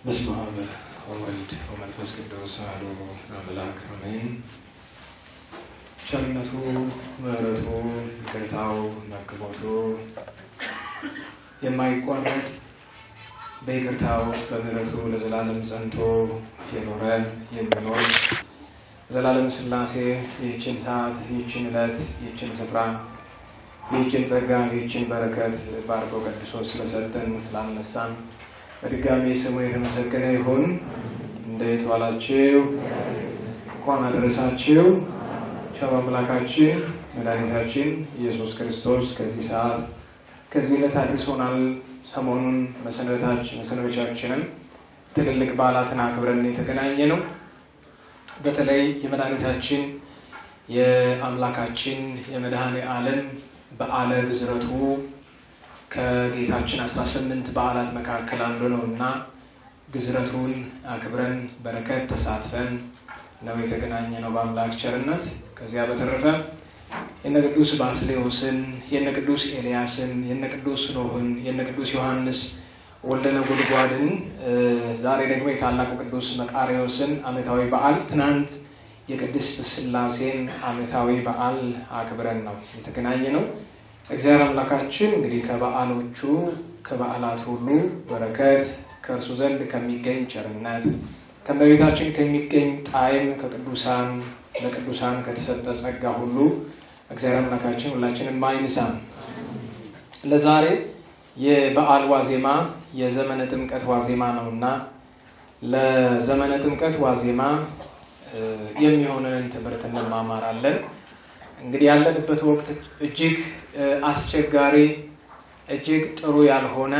በስመ አብ ወወልድ ወመንፈስ ቅዱስ አሐዱ አምላክ አሜን። ቸርነቱ ምሕረቱ ይቅርታው መግቦቱ የማይቋረጥ በይቅርታው በምሕረቱ ለዘላለም ጸንቶ የኖረ የሚኖር ዘላለም ሥላሴ ይህችን ሰዓት ይህችን ዕለት ይህችን ስፍራ ይህችን ጸጋ ይህችን በረከት ባርኮ ቀድሶ ስለሰጠን ስላነሳን በድጋሚ ስሙ የተመሰገነ ይሁን። እንዴት ዋላችሁ? እንኳን አደረሳችሁ። ቸር አምላካችን መድኃኒታችን ኢየሱስ ክርስቶስ ከዚህ ሰዓት ከዚህ ዕለት አድርሶናል። ሰሞኑን መሰንበቻችንን ትልልቅ በዓላትን አክብረን የተገናኘ ነው። በተለይ የመድኃኒታችን የአምላካችን የመድኃኔ ዓለም በዓለ ግዝረቱ ከጌታችን 18 በዓላት መካከል አንዱ ነውና ግዝረቱን አክብረን በረከት ተሳትፈን ነው የተገናኘ ነው በአምላክ ቸርነት። ከዚያ በተረፈ የነ ቅዱስ ባስልዮስን የነ ቅዱስ ኤልያስን የነ ቅዱስ ኖህን የነ ቅዱስ ዮሐንስ ወልደ ነጎድጓድን ዛሬ ደግሞ የታላቁ ቅዱስ መቃርዮስን ዓመታዊ በዓል ትናንት የቅድስት ሥላሴን ዓመታዊ በዓል አክብረን ነው የተገናኘ ነው። እግዚአብሔር አምላካችን እንግዲህ ከበዓሎቹ ከበዓላት ሁሉ በረከት ከእርሱ ዘንድ ከሚገኝ ቸርነት ከእመቤታችን ከሚገኝ ጣዕም ከቅዱሳን ለቅዱሳን ከተሰጠ ጸጋ ሁሉ እግዚአብሔር አምላካችን ሁላችንም አይንሳን። ለዛሬ የበዓል ዋዜማ የዘመነ ጥምቀት ዋዜማ ነውና ለዘመነ ጥምቀት ዋዜማ የሚሆነንን ትምህርት እንማማራለን። እንግዲህ ያለንበት ወቅት እጅግ አስቸጋሪ እጅግ ጥሩ ያልሆነ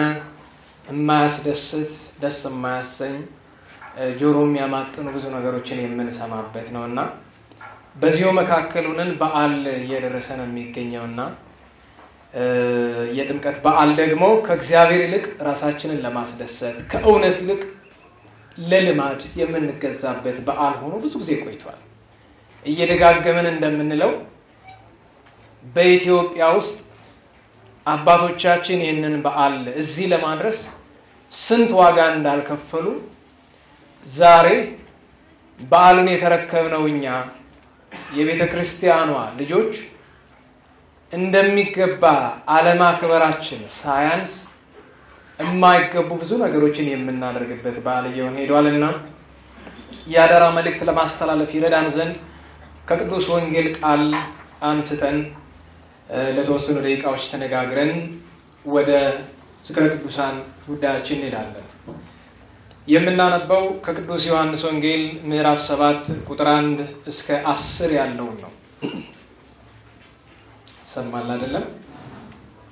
የማያስደስት ደስ የማያሰኝ ጆሮ የሚያማጥኑ ብዙ ነገሮችን የምንሰማበት ነውና በዚሁ መካከል ሆነን በዓል እየደረሰ ነው የሚገኘውና የጥምቀት በዓል ደግሞ ከእግዚአብሔር ይልቅ ራሳችንን ለማስደሰት ከእውነት ይልቅ ለልማድ የምንገዛበት በዓል ሆኖ ብዙ ጊዜ ቆይቷል። እየደጋገመን እንደምንለው በኢትዮጵያ ውስጥ አባቶቻችን ይህንን በዓል እዚህ ለማድረስ ስንት ዋጋ እንዳልከፈሉ ዛሬ በዓሉን የተረከብነው እኛ የቤተ ክርስቲያኗ ልጆች እንደሚገባ አለማክበራችን ሳያንስ የማይገቡ ብዙ ነገሮችን የምናደርግበት በዓል እየሆነ ሄዷልና የአደራ መልእክት ለማስተላለፍ ይረዳን ዘንድ ከቅዱስ ወንጌል ቃል አንስተን ለተወሰኑ ደቂቃዎች ተነጋግረን ወደ ዝክረ ቅዱሳን ጉዳያችን እንሄዳለን። የምናነበው ከቅዱስ ዮሐንስ ወንጌል ምዕራፍ 7 ቁጥር 1 እስከ 10 ያለውን ነው። ሰማል አይደለም?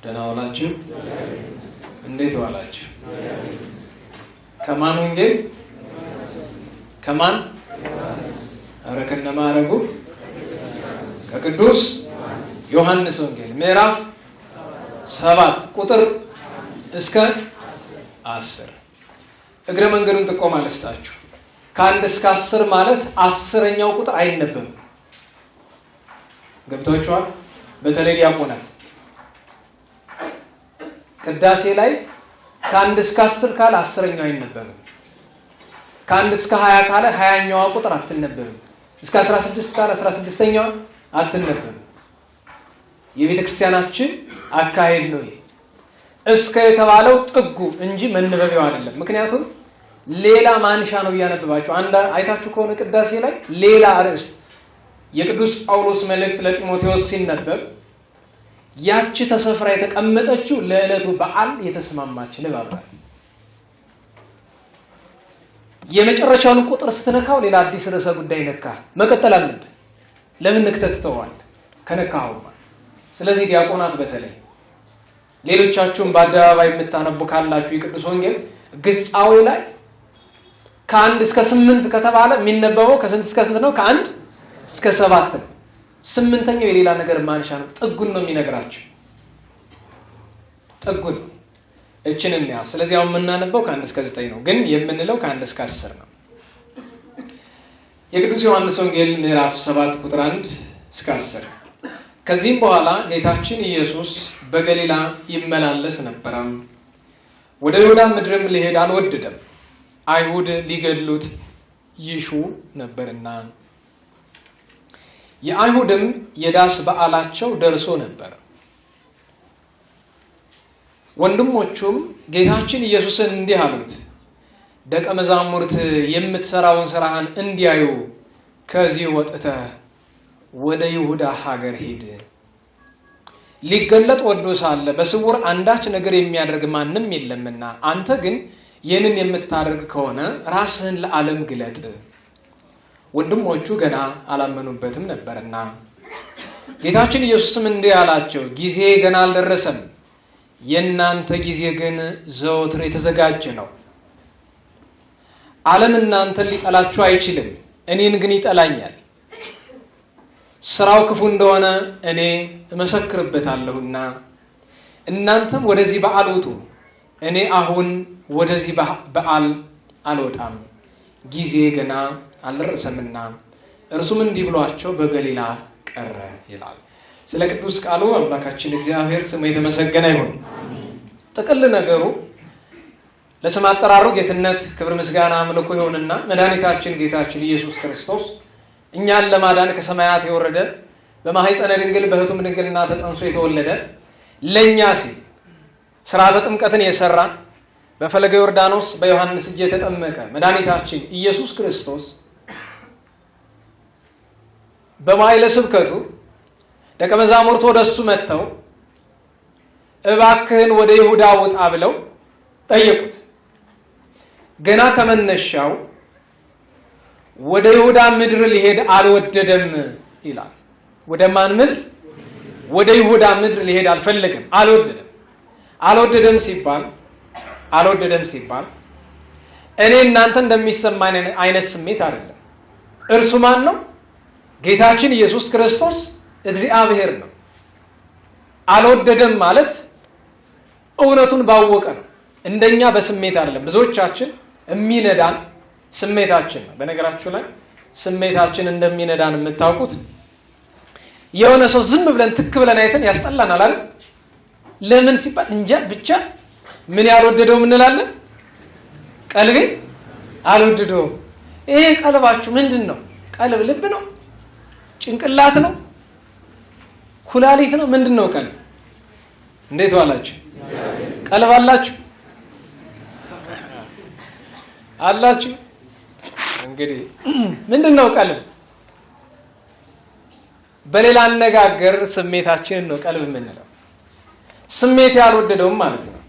ደህና ዋላችሁ? እንዴት ዋላችሁ? ከማን ወንጌል? ከማን? ኧረ ከነማረጉ ከቅዱስ ዮሐንስ ወንጌል ምዕራፍ 7 ቁጥር እስከ 10። እግረ መንገዱን ጥቆማ ልስጣችሁ። ከ1 እስከ 10 ማለት 10ኛው ቁጥር አይነበብም። ገብቷችኋል? በተለይ ዲያቆናት ቅዳሴ ላይ ከ1 እስከ 10 ካለ 10ኛው አይነበብም። ከ1 እስከ 20 ካለ 20ኛዋ ቁጥር አትነበብም። እስከ 16 ካለ 16ኛዋ አትነበብም። የቤተ ክርስቲያናችን አካሄድ ነው። እስከ የተባለው ጥጉ እንጂ መነበቢያው አይደለም። ምክንያቱም ሌላ ማንሻ ነው እያነበባችሁ አይታችሁ ከሆነ ቅዳሴ ላይ ሌላ ርዕስ የቅዱስ ጳውሎስ መልእክት ለጢሞቴዎስ ሲነበብ ያቺ ተሰፍራ የተቀመጠችው ለዕለቱ በዓል የተስማማች ልባባት የመጨረሻውን ቁጥር ስትነካው ሌላ አዲስ ርዕሰ ጉዳይ ነካ። መቀጠል አለበት። ለምን ንክተት ተዋል ከነካው? ስለዚህ ዲያቆናት በተለይ ሌሎቻችሁም በአደባባይ የምታነቡ ካላችሁ የቅዱስ ወንጌል ግጻዊ ላይ ከ1 እስከ 8 ከተባለ የሚነበበው ከስንት እስከ ስንት ነው? ከ1 እስከ 7 ነው። 8ኛው የሌላ ነገር ማንሻ ነው። ጥጉን ነው የሚነግራችሁ። ጥጉን እችን እንያ። ስለዚህ አሁን የምናነበው ከ1 እስከ 9 ነው፣ ግን የምንለው ከ1 እስከ 10 ነው። የቅዱስ ዮሐንስ ወንጌል ምዕራፍ 7 ቁጥር 1 እስከ 10። ከዚህም በኋላ ጌታችን ኢየሱስ በገሊላ ይመላለስ ነበር። ወደ ይሁዳ ምድርም ሊሄድ አልወደደም። አይሁድ ሊገድሉት ይሹ ነበርና። የአይሁድም የዳስ በዓላቸው ደርሶ ነበር። ወንድሞቹም ጌታችን ኢየሱስን እንዲህ አሉት፣ ደቀ መዛሙርት የምትሰራውን ስራህን እንዲያዩ ከዚህ ወጥተህ ወደ ይሁዳ ሀገር ሂድ። ሊገለጥ ወዶ ሳለ በስውር አንዳች ነገር የሚያደርግ ማንም የለምና፣ አንተ ግን ይህንን የምታደርግ ከሆነ ራስህን ለዓለም ግለጥ። ወንድሞቹ ገና አላመኑበትም ነበርና። ጌታችን ኢየሱስም እንዲህ አላቸው፣ ጊዜ ገና አልደረሰም፣ የእናንተ ጊዜ ግን ዘወትር የተዘጋጀ ነው። ዓለም እናንተን ሊጠላችሁ አይችልም፣ እኔን ግን ይጠላኛል። ስራው ክፉ እንደሆነ እኔ እመሰክርበታለሁና። እናንተም ወደዚህ በዓል ውጡ፣ እኔ አሁን ወደዚህ በዓል አልወጣም፣ ጊዜ ገና አልደረሰምና። እርሱም እንዲህ ብሏቸው በገሊላ ቀረ ይላል። ስለ ቅዱስ ቃሉ አምላካችን እግዚአብሔር ስሙ የተመሰገነ ይሁን። ጥቅል ነገሩ ለስም አጠራሩ ጌትነት ክብር ምስጋና አምልኮ ይሁንና መድኃኒታችን ጌታችን ኢየሱስ ክርስቶስ እኛን ለማዳን ከሰማያት የወረደ በማኅፀነ ድንግል በሕቱም ድንግልና ተጸንሶ የተወለደ ለኛ ሲል ሥርዓተ ጥምቀትን የሰራ በፈለገ ዮርዳኖስ በዮሐንስ እጅ የተጠመቀ መድኃኒታችን ኢየሱስ ክርስቶስ በማይለ ስብከቱ ደቀ መዛሙርቱ ወደሱ መጥተው እባክህን ወደ ይሁዳ ውጣ ብለው ጠየቁት። ገና ከመነሻው ወደ ይሁዳ ምድር ሊሄድ አልወደደም ይላል። ወደ ማን ምድር? ወደ ይሁዳ ምድር ሊሄድ አልፈለገም፣ አልወደደም። አልወደደም ሲባል እኔ እናንተ እንደሚሰማን አይነት ስሜት አይደለም። እርሱ ማን ነው? ጌታችን ኢየሱስ ክርስቶስ እግዚአብሔር ነው። አልወደደም ማለት እውነቱን ባወቀ ነው። እንደኛ በስሜት አይደለም። ብዙዎቻችን የሚነዳን ስሜታችን ነው። በነገራችሁ ላይ ስሜታችን እንደሚነዳን የምታውቁት የሆነ ሰው ዝም ብለን ትክ ብለን አይተን ያስጠላናል አይደል? ለምን ሲባል እንጃ ብቻ ምን ያልወደደው እንላለን? ቀልቤ አልወደደውም። ይሄ ቀልባችሁ ምንድን ነው? ቀልብ ልብ ነው? ጭንቅላት ነው? ኩላሊት ነው? ምንድን ነው ቀልብ? እንዴት ዋላችሁ? ቀልብ አላችሁ? አላችሁ? እንግዲህ ምንድነው ቀልብ? በሌላ አነጋገር ስሜታችንን ነው ቀልብ የምንለው። ስሜት ያልወደደውም ማለት ነው።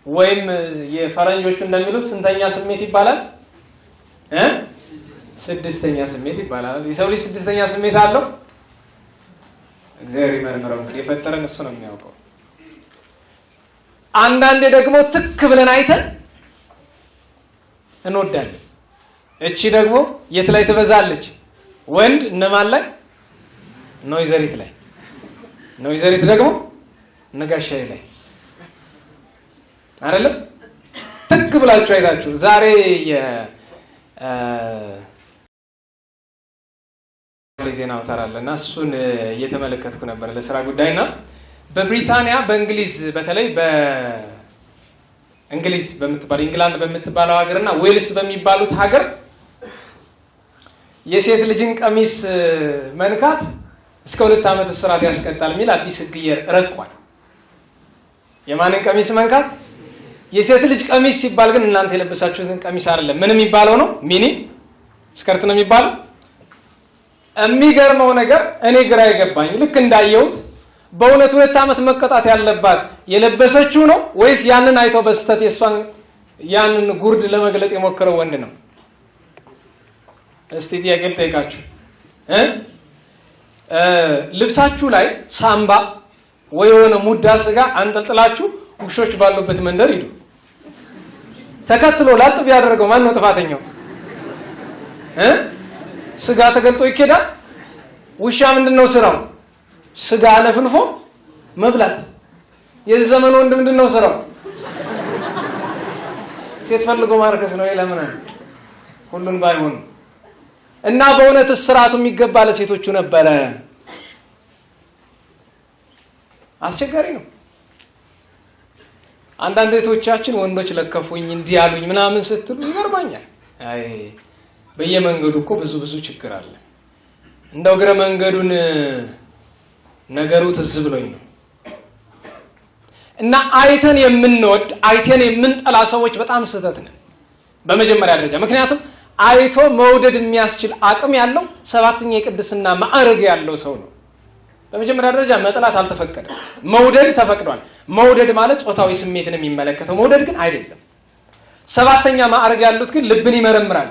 ወይም የፈረንጆቹ እንደሚሉት ስንተኛ ስሜት ይባላል? ስድስተኛ ስሜት ይባላል። የሰው ልጅ ስድስተኛ ስሜት አለው። እግዚአብሔር ይመርምረው፣ እንግዲህ የፈጠረን እሱ ነው የሚያውቀው። አንዳንዴ ደግሞ ትክ ብለን አይተን እንወዳለን። እቺ ደግሞ የት ላይ ትበዛለች? ወንድ እነማን ላይ? ኖይዘሪት ላይ። ኖይዘሪት ደግሞ ነጋሻዬ ላይ አይደለም? ትክ ብላችሁ አይታችሁ ዛሬ ዜና አውታር አለና እሱን እየተመለከትኩ ነበር ለስራ ጉዳይና በብሪታንያ በእንግሊዝ በተለይ በእንግሊዝ በምትባል ኢንግላንድ በምትባለው ሀገርና ዌልስ በሚባሉት ሀገር የሴት ልጅን ቀሚስ መንካት እስከ 2 ዓመት እስራት ያስቀጣል የሚል አዲስ ሕግ ረቋል። የማንን ቀሚስ መንካት? የሴት ልጅ ቀሚስ ሲባል ግን እናንተ የለበሳችሁትን ቀሚስ አይደለም። ምን የሚባለው ነው? ሚኒ ስከርት ነው የሚባለው። የሚገርመው ነገር እኔ ግራ የገባኝ ልክ እንዳየሁት በእውነት 2 ዓመት መቀጣት ያለባት የለበሰችው ነው ወይስ ያንን አይተው በስተት የሷን ያንን ጉርድ ለመግለጥ የሞከረው ወንድ ነው? እስቲ ጥያቄ ልጠይቃችሁ። ልብሳችሁ ላይ ሳምባ ወይ የሆነ ሙዳ ስጋ አንጠልጥላችሁ ውሾች ባሉበት መንደር ሂዱ። ተከትሎ ላጥ ቢያደርገው ማን ነው ጥፋተኛው? ስጋ ተገልጦ ይኬዳል። ውሻ ምንድነው ስራው? ስጋ አለፍልፎ መብላት። የዚህ ዘመን ወንድ ምንድነው ስራው? ሴት ፈልጎ ማርከስ ነው። ለምን ሁሉን ባይሆን እና በእውነት እስራቱ የሚገባ ለሴቶቹ ነበረ። አስቸጋሪ ነው። አንዳንድ እህቶቻችን ወንዶች ለከፉኝ እንዲህ ያሉኝ ምናምን ስትሉ ይገርማኛል። አይ በየመንገዱ እኮ ብዙ ችግር አለ። እንደው ግረ መንገዱን ነገሩ ትዝ ብሎኝ ነው። እና አይተን የምንወድ አይተን የምንጠላ ሰዎች በጣም ስህተት ነን በመጀመሪያ ደረጃ። ምክንያቱም አይቶ መውደድ የሚያስችል አቅም ያለው ሰባተኛ የቅድስና ማዕረግ ያለው ሰው ነው። በመጀመሪያ ደረጃ መጥላት አልተፈቀደም፣ መውደድ ተፈቅዷል። መውደድ ማለት ጾታዊ ስሜትን የሚመለከተው መውደድ ግን አይደለም። ሰባተኛ ማዕረግ ያሉት ግን ልብን ይመረምራል።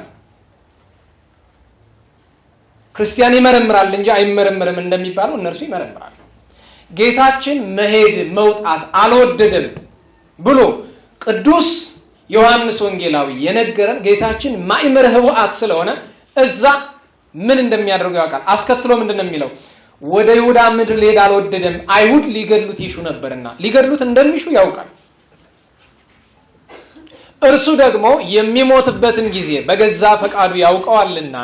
ክርስቲያን ይመረምራል እንጂ አይመረምርም እንደሚባለው እነርሱ ይመረምራሉ። ጌታችን መሄድ መውጣት አልወደደም ብሎ ቅዱስ ዮሐንስ ወንጌላዊ የነገረን ጌታችን ማእምረ ህቡአት ስለሆነ እዛ ምን እንደሚያደርገው ያውቃል። አስከትሎ ምንድነው የሚለው? ወደ ይሁዳ ምድር ሊሄድ አልወደደም፣ አይሁድ ሊገድሉት ይሹ ነበርና። ሊገድሉት እንደሚሹ ያውቃል። እርሱ ደግሞ የሚሞትበትን ጊዜ በገዛ ፈቃዱ ያውቀዋልና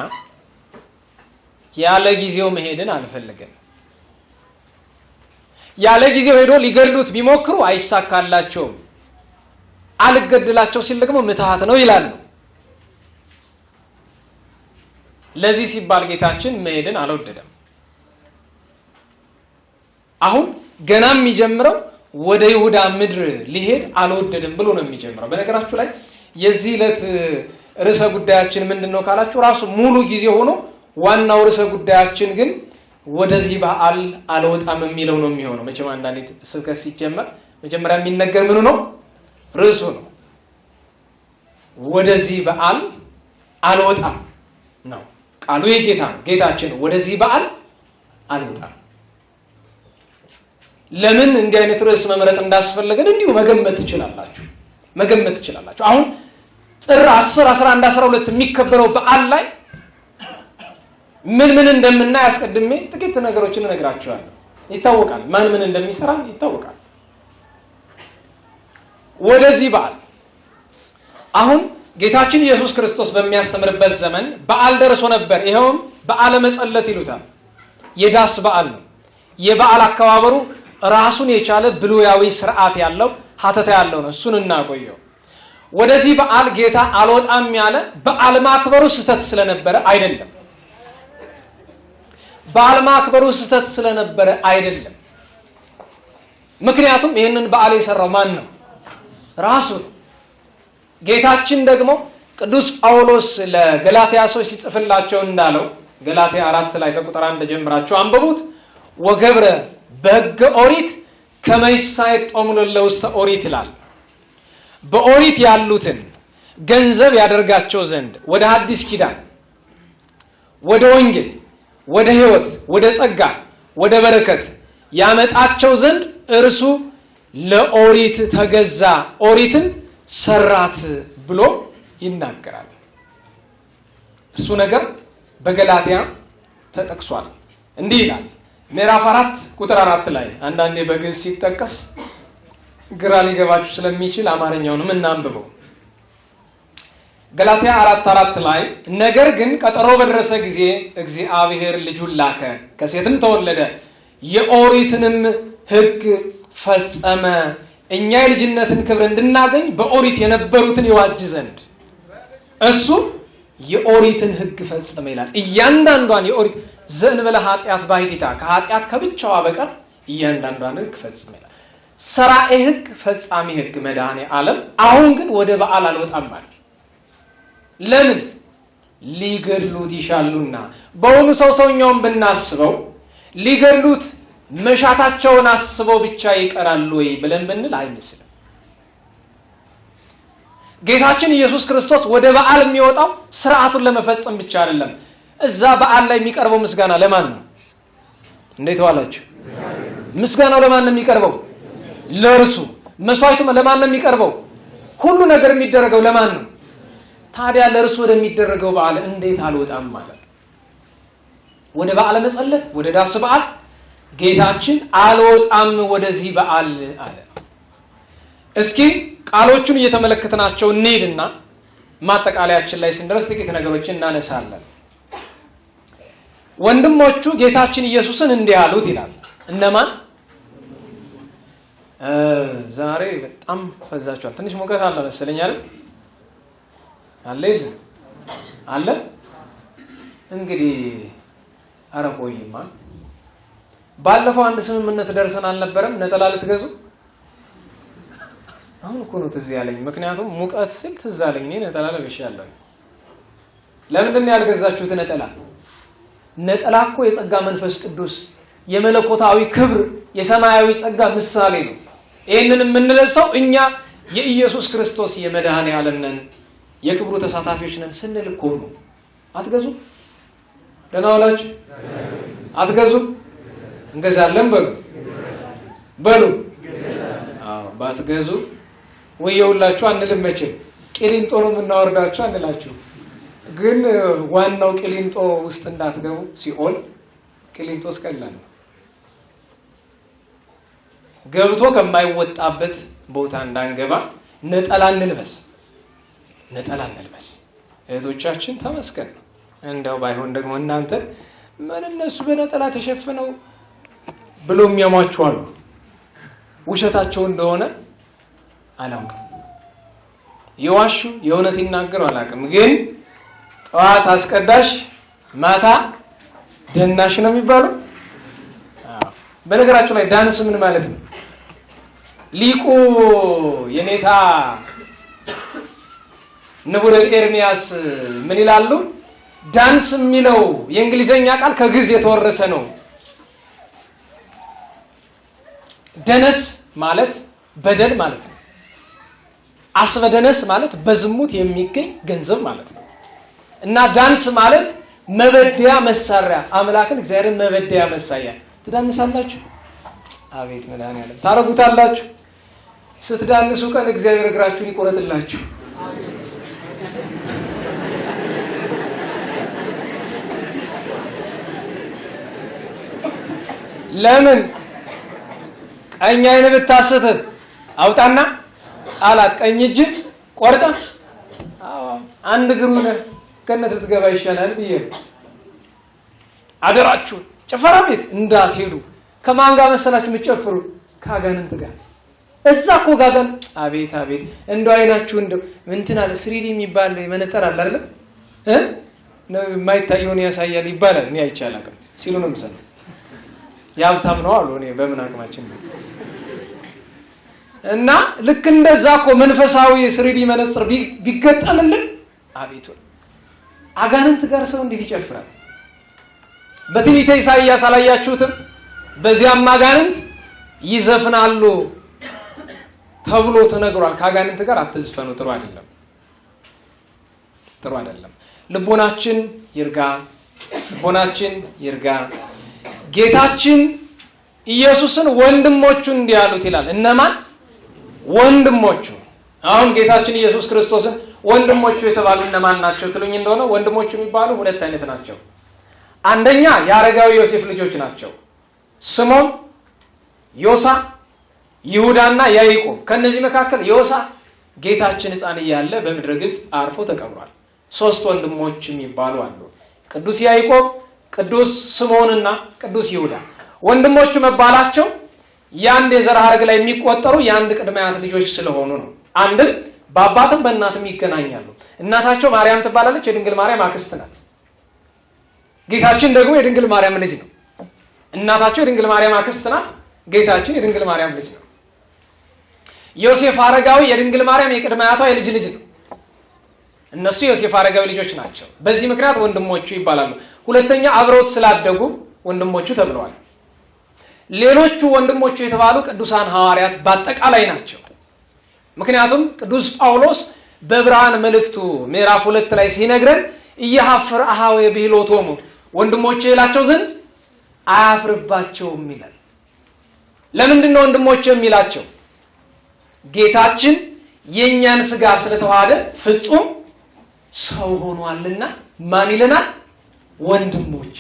ያለ ጊዜው መሄድን አልፈለገም። ያለ ጊዜው ሄዶ ሊገድሉት ቢሞክሩ አይሳካላቸውም። አልገድላቸው ሲል ደግሞ ምትሃት ነው ይላሉ። ለዚህ ሲባል ጌታችን መሄድን አልወደደም። አሁን ገና የሚጀምረው ወደ ይሁዳ ምድር ሊሄድ አልወደደም ብሎ ነው የሚጀምረው። በነገራችሁ ላይ የዚህ ዕለት ርዕሰ ጉዳያችን ምንድነው ካላችሁ ራሱ ሙሉ ጊዜ ሆኖ ዋናው ርዕሰ ጉዳያችን ግን ወደዚህ በዓል አልወጣም የሚለው ነው የሚሆነው። መቼም አንዳንዴ ስብከት ሲጀመር መጀመሪያ የሚነገር ምኑ ነው? ርዕሱ ነው። ወደዚህ በዓል አልወጣም ነው ቃሉ። የጌታ ነው፣ ጌታችን ወደዚህ በዓል አልወጣም። ለምን እንዲህ አይነት ርዕስ መምረጥ እንዳስፈለገን እንዲሁ መገመት ትችላላችሁ። አሁን ጥር 10 11 12 የሚከበረው በዓል ላይ ምን እንደምናይ አስቀድሜ ጥቂት ነገሮችን እነግራችኋለሁ። ይታወቃል ማን ምን እንደሚሰራ ይታወቃል። ወደዚህ በዓል አሁን ጌታችን ኢየሱስ ክርስቶስ በሚያስተምርበት ዘመን በዓል ደርሶ ነበር። ይሄውም በዓለ መጸለት ይሉታል። የዳስ በዓል ነው። የበዓል አከባበሩ ራሱን የቻለ ብሉያዊ ስርዓት ያለው ሀተታ ያለው ነው። እሱን እናቆየው። ወደዚህ በዓል ጌታ አልወጣም ያለ በዓል ማክበሩ ስህተት ስለነበረ አይደለም። በዓል ማክበሩ ስህተት ስለነበረ አይደለም። ምክንያቱም ይህንን በዓል የሰራው ማን ነው? ራሱ ነው። ጌታችን ደግሞ ቅዱስ ጳውሎስ ለገላትያ ሰዎች ሲጽፍላቸው እንዳለው ገላትያ 4 ላይ ከቁጥር 1 ጀምራችሁ አንብቡት። ወገብረ በሕገ ኦሪት ከመ ይሳየጥ ጦሙ ለውስተ ኦሪት ይላል። በኦሪት ያሉትን ገንዘብ ያደርጋቸው ዘንድ ወደ ሐዲስ ኪዳን፣ ወደ ወንጌል፣ ወደ ሕይወት፣ ወደ ጸጋ፣ ወደ በረከት ያመጣቸው ዘንድ እርሱ ለኦሪት ተገዛ፣ ኦሪትን ሰራት ብሎ ይናገራል። እሱ ነገር በገላትያ ተጠቅሷል። እንዲህ ይላል ምዕራፍ 4 ቁጥር 4 ላይ አንዳንዴ በግዕዝ ሲጠቀስ ግራ ሊገባችሁ ስለሚችል አማርኛውንም እናንብበው። ገላትያ 4:4 ላይ ነገር ግን ቀጠሮ በደረሰ ጊዜ እግዚአብሔር ልጁን ላከ፣ ከሴትም ተወለደ፣ የኦሪትንም ሕግ ፈጸመ፣ እኛ የልጅነትን ክብር እንድናገኝ በኦሪት የነበሩትን ይዋጅ ዘንድ እሱ የኦሪትን ሕግ ፈጸመ ይላል። እያንዳንዷን የኦሪት ዘእንበለ ኃጢአት ባሕቲታ ከኃጢአት ከብቻዋ በቀር እያንዳንዷን ሕግ ፈጸመ ይላል። ሰራኤ ሕግ፣ ፈጻሚ ሕግ መድኃኔ ዓለም። አሁን ግን ወደ በዓል አልወጣም ማለት ለምን? ሊገድሉት ይሻሉና። በእውኑ ሰውኛውን ብናስበው ሊገድሉት መሻታቸውን አስበው ብቻ ይቀራሉ ወይ ብለን ብንል አይመስልም። ጌታችን ኢየሱስ ክርስቶስ ወደ በዓል የሚወጣው ስርዓቱን ለመፈጸም ብቻ አይደለም። እዛ በዓል ላይ የሚቀርበው ምስጋና ለማን ነው? እንዴት ዋላችሁ? ምስጋናው ለማን ነው የሚቀርበው? ለእርሱ። መስዋዕቱ ለማን ነው የሚቀርበው? ሁሉ ነገር የሚደረገው ለማን ነው? ታዲያ ለእርሱ ወደሚደረገው በዓል እንዴት አልወጣም ማለት? ወደ በዓለ መጸለት፣ ወደ ዳስ በዓል ጌታችን አልወጣም ወደዚህ በዓል አለ። እስኪ ቃሎቹን እየተመለከትናቸው እንሄድና ማጠቃለያችን ላይ ስንደርስ ጥቂት ነገሮችን እናነሳለን። ወንድሞቹ ጌታችን ኢየሱስን እንዲህ አሉት ይላል። እነማን? ዛሬ በጣም ፈዛችኋል። ትንሽ ሙቀት አለ መሰለኝ አይደል? አለ አለ። እንግዲህ አረቆይማ ባለፈው አንድ ስምምነት ደርሰን አልነበረም? ነጠላ ልትገዙ አሁን እኮ ነው ትዝ ያለኝ። ምክንያቱም ሙቀት ስል ትዝ አለኝ ነጠላ ለብሻለሁ። ለምንድን ነው ያልገዛችሁት ነጠላ? ነጠላ እኮ የጸጋ መንፈስ ቅዱስ የመለኮታዊ ክብር የሰማያዊ ጸጋ ምሳሌ ነው። ይሄንን የምንለብሰው እኛ የኢየሱስ ክርስቶስ የመድኃኔ ዓለም ነን፣ የክብሩ ተሳታፊዎች ነን ስንል እኮ ነው። አትገዙ? ደህና ዋላችሁ? አትገዙ? እንገዛለን በሉ። አዎ ባትገዙ ወየውላችሁ አንልም መቼም። ቂሊንጦ ነው የምናወርዳችሁ አንላችሁ። ግን ዋናው ቂሊንጦ ውስጥ እንዳትገቡ። ሲኦል ቂሊንጦስ ቀላል ነው። ገብቶ ከማይወጣበት ቦታ እንዳንገባ ነጠላ እንልበስ። እህቶቻችን ተመስገን ነው። እንደው ባይሆን ደግሞ እናንተ ምን እነሱ በነጠላ ተሸፍነው ብሎ የሚያሟቹ አሉ። ውሸታቸው እንደሆነ አላውቅም። የዋሹ የእውነት ይናገሩ አላውቅም። ግን ጠዋት አስቀዳሽ ማታ ደናሽ ነው የሚባለው። በነገራችሁ ላይ ዳንስ ምን ማለት ነው? ሊቁ የኔታ ንቡረ ኤርሚያስ ምን ይላሉ? ዳንስ የሚለው የእንግሊዘኛ ቃል ከግዕዝ የተወረሰ ነው። ደነስ ማለት በደል ማለት ነው። አስበደነስ ማለት በዝሙት የሚገኝ ገንዘብ ማለት ነው። እና ዳንስ ማለት መበደያ መሳሪያ፣ አምላክን እግዚአብሔርን መበደያ መሳሪያ። ትዳንሳላችሁ? አቤት መድኃኒዓለም ታረጉታላችሁ። ስትዳንሱ ቀን እግዚአብሔር እግራችሁን ይቆረጥላችሁ። ለምን? ቀኝ አይን ብታስት አውጣና ጣላት፣ ቀኝ እጅ ቆርጣ አንድ እግሩን ከነተ ትገባ ይሻላል ብዬ አደራችሁ። ጭፈራ ቤት እንዳትሄዱ። ከማን ጋር መሰላችሁ የምትጨፍሩ? ከአጋንንት ጋር። እዛ እኮ ጋጋን አቤት እንደው አይናችሁ እንደው እንትን አለ ስሪዲ የሚባል መነጠር አለ አይደል? የማይታየውን ያሳያል ይባላል። እኔ አይቻላቅም ሲሉ ነው የምሰማው። ያብታም ነው አሉ። እኔ በምን አቅማችን ነው? እና ልክ እንደዛ እኮ መንፈሳዊ ስሪዲ መነጽር ቢገጠምልን አቤት አጋንንት ጋር ሰው እንዴት ይጨፍራል? በትንቢተ ኢሳይያስ አላያችሁትም? በዚያም አጋንንት ይዘፍናሉ ተብሎ ተነግሯል። ከአጋንንት ጋር አትዝፈኑ፣ ጥሩ አይደለም። ልቦናችን ይርጋ። ጌታችን ኢየሱስን ወንድሞቹ እንዲያሉት ይላል። እነማን ወንድሞቹ? አሁን ጌታችን ኢየሱስ ክርስቶስን ወንድሞቹ የተባሉ እነማን ናቸው ትሉኝ እንደሆነ ወንድሞቹ የሚባሉ ሁለት አይነት ናቸው። አንደኛ የአረጋዊ ዮሴፍ ልጆች ናቸው። ስምዖን፣ ዮሳ፣ ይሁዳና ያዕቆብ። ከነዚህ መካከል ዮሳ ጌታችን ሕፃን እያለ በምድረ ግብጽ አርፎ ተቀብሯል። ሶስት ወንድሞች የሚባሉ አሉ። ቅዱስ ያዕቆብ፣ ቅዱስ ስምዖንና ቅዱስ ይሁዳ። ወንድሞቹ መባላቸው የአንድ የዘር ሐረግ ላይ የሚቆጠሩ የአንድ ቅድመ አያት ልጆች ስለሆኑ ነው። አንድም በአባትም በእናትም ይገናኛሉ። እናታቸው ማርያም ትባላለች፣ የድንግል ማርያም አክስት ናት። ጌታችን ደግሞ የድንግል ማርያም ልጅ ነው። እናታቸው የድንግል ማርያም አክስት ናት፣ ጌታችን የድንግል ማርያም ልጅ ነው። ዮሴፍ አረጋዊ የድንግል ማርያም የቅድመ አያቷ የልጅ ልጅ ነው። እነሱ ዮሴፍ አረጋዊ ልጆች ናቸው። በዚህ ምክንያት ወንድሞቹ ይባላሉ። ሁለተኛ አብረውት ስላደጉ ወንድሞቹ ተብለዋል። ሌሎቹ ወንድሞቹ የተባሉ ቅዱሳን ሐዋርያት በአጠቃላይ ናቸው። ምክንያቱም ቅዱስ ጳውሎስ በዕብራውያን መልእክቱ ምዕራፍ 2 ላይ ሲነግረን እየሐፍር አሃው የብሂሎቶሙ ወንድሞቼ ይላቸው ዘንድ አያፍርባቸውም ይላል። ለምንድን ነው ወንድሞቼ የሚላቸው? ጌታችን የኛን ስጋ ስለተዋሃደ ፍጹም ሰው ሆኗልና ማን ይለናል? ወንድሞቼ።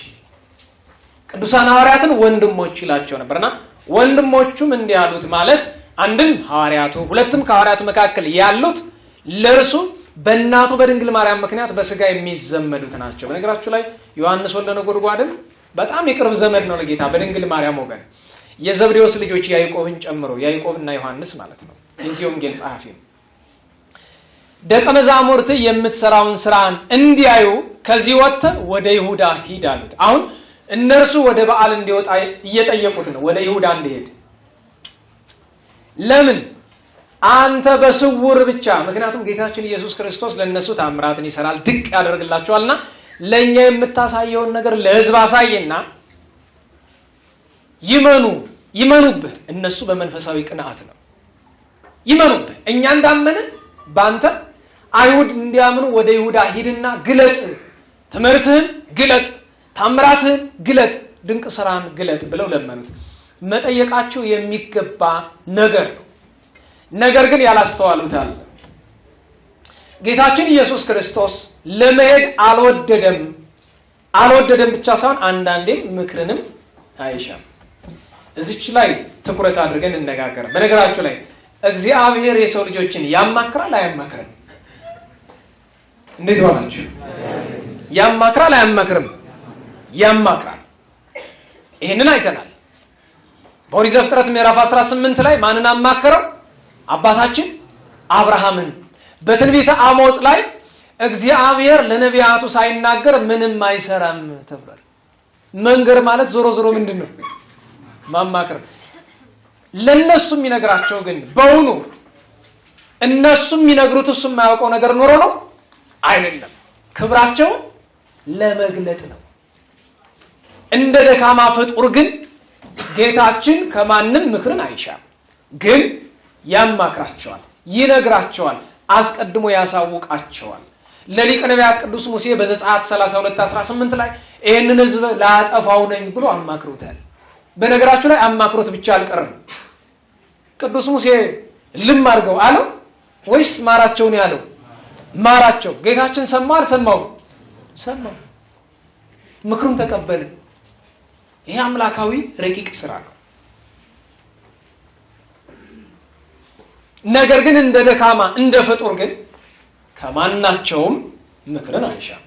ቅዱሳን ሐዋርያትን ወንድሞች ይላቸው ነበርና ወንድሞቹም እንዲህ ያሉት ማለት አንድም ሐዋርያቱ፣ ሁለትም ከሐዋርያቱ መካከል ያሉት ለእርሱ በእናቱ በድንግል ማርያም ምክንያት በስጋ የሚዘመዱት ናቸው። በነገራችሁ ላይ ዮሐንስ ወልደ ነጎድጓድም በጣም የቅርብ ዘመድ ነው ለጌታ በድንግል ማርያም ወገን። የዘብዴዎስ ልጆች ያዕቆብን ጨምሮ ያዕቆብና ዮሐንስ ማለት ነው። የዚህ ወንጌል ጸሐፊ ደቀ መዛሙርት የምትሰራውን ስራን እንዲያዩ ከዚህ ወጥተህ ወደ ይሁዳ ሂድ አሉት። አሁን እነርሱ ወደ በዓል እንዲወጣ እየጠየቁት ነው፣ ወደ ይሁዳ እንዲሄድ። ለምን? አንተ በስውር ብቻ። ምክንያቱም ጌታችን ኢየሱስ ክርስቶስ ለነሱ ታምራትን ይሰራል፣ ድቅ ያደርግላቸዋልና ለኛ የምታሳየውን ነገር ለሕዝብ አሳየና ይመኑብህ። እነሱ በመንፈሳዊ ቅንዓት ነው ይመኑብህ። እኛ እንዳመንን ባንተ አይሁድ እንዲያምኑ ወደ ይሁዳ ሂድና ግለጥ፣ ትምህርትህን ግለጥ፣ ታምራትህን ግለጥ፣ ድንቅ ስራን ግለጥ ብለው ለመኑት። መጠየቃቸው የሚገባ ነገር ነው። ነገር ግን ያላስተዋሉታል። ጌታችን ኢየሱስ ክርስቶስ ለመሄድ አልወደደም ብቻ ሳይሆን አንዳንዴም ምክርንም አይሻም። እዚች ላይ ትኩረት አድርገን እንነጋገር። በነገራችሁ ላይ እግዚአብሔር የሰው ልጆችን ያማክራል አያማክርም? እንዴት ሆናችሁ? ያማክራል አያማክርም? ያማክራል። ይሄንን አይተናል። በኦሪት ዘፍጥረት ምዕራፍ 18 ላይ ማንን አማከረው? አባታችን አብርሃምን። በትንቢተ አሞጽ ላይ እግዚአብሔር ለነቢያቱ ሳይናገር ምንም አይሰራም ተብሏል። መንገር ማለት ዞሮ ዞሮ ምንድነው? ማማከር። ለነሱ የሚነግራቸው ግን በእውኑ እነሱ የሚነግሩት እሱ የማያውቀው ነገር ኖሮ ነው አይደለም። ክብራቸው ለመግለጥ ነው። እንደ ደካማ ፍጡር ግን ጌታችን ከማንም ምክርን አይሻም። ግን ያማክራቸዋል፣ ይነግራቸዋል፣ አስቀድሞ ያሳውቃቸዋል። ለሊቀ ነቢያት ቅዱስ ሙሴ በዘጸአት 32:18 ላይ ይህንን ሕዝብ ላጠፋው ነኝ ብሎ አማክሮታል። በነገራችሁ ላይ አማክሮት ብቻ አልቀርም። ቅዱስ ሙሴ ልም አድርገው አለው ወይስ ማራቸው ነው ያለው? ማራቸው። ጌታችን ሰማው አልሰማው? ሰማው። ምክሩን ተቀበለ። ይሄ አምላካዊ ረቂቅ ስራ ነው። ነገር ግን እንደ ደካማ እንደ ፍጡር ግን ከማናቸውም ምክርን አይሻም።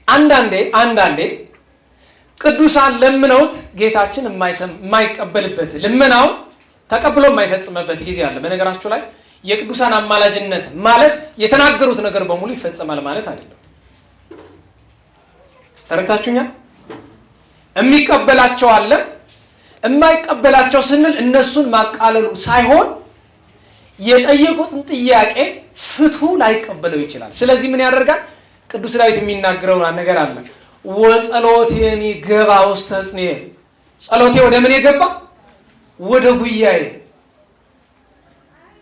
አንዳንዴ ቅዱሳን ለምነውት ጌታችን የማይቀበልበት ልመናው ተቀብሎ የማይፈጽምበት ጊዜ አለ። በነገራችሁ ላይ የቅዱሳን አማላጅነት ማለት የተናገሩት ነገር በሙሉ ይፈጸማል ማለት አይደለም። ተረታችሁኛል? የሚቀበላቸው አለ፣ የማይቀበላቸው ስንል እነሱን ማቃለሉ ሳይሆን የጠየቁትን ጥያቄ ፍትሁ ላይቀበለው ይችላል። ስለዚህ ምን ያደርጋል? ቅዱስ ዳዊት የሚናገረው ነገር አለ። ወጸሎቴኒ ገባ ውስተ ጽኔ፣ ጸሎቴ ወደ ምን የገባ? ወደ ጉያዬ፣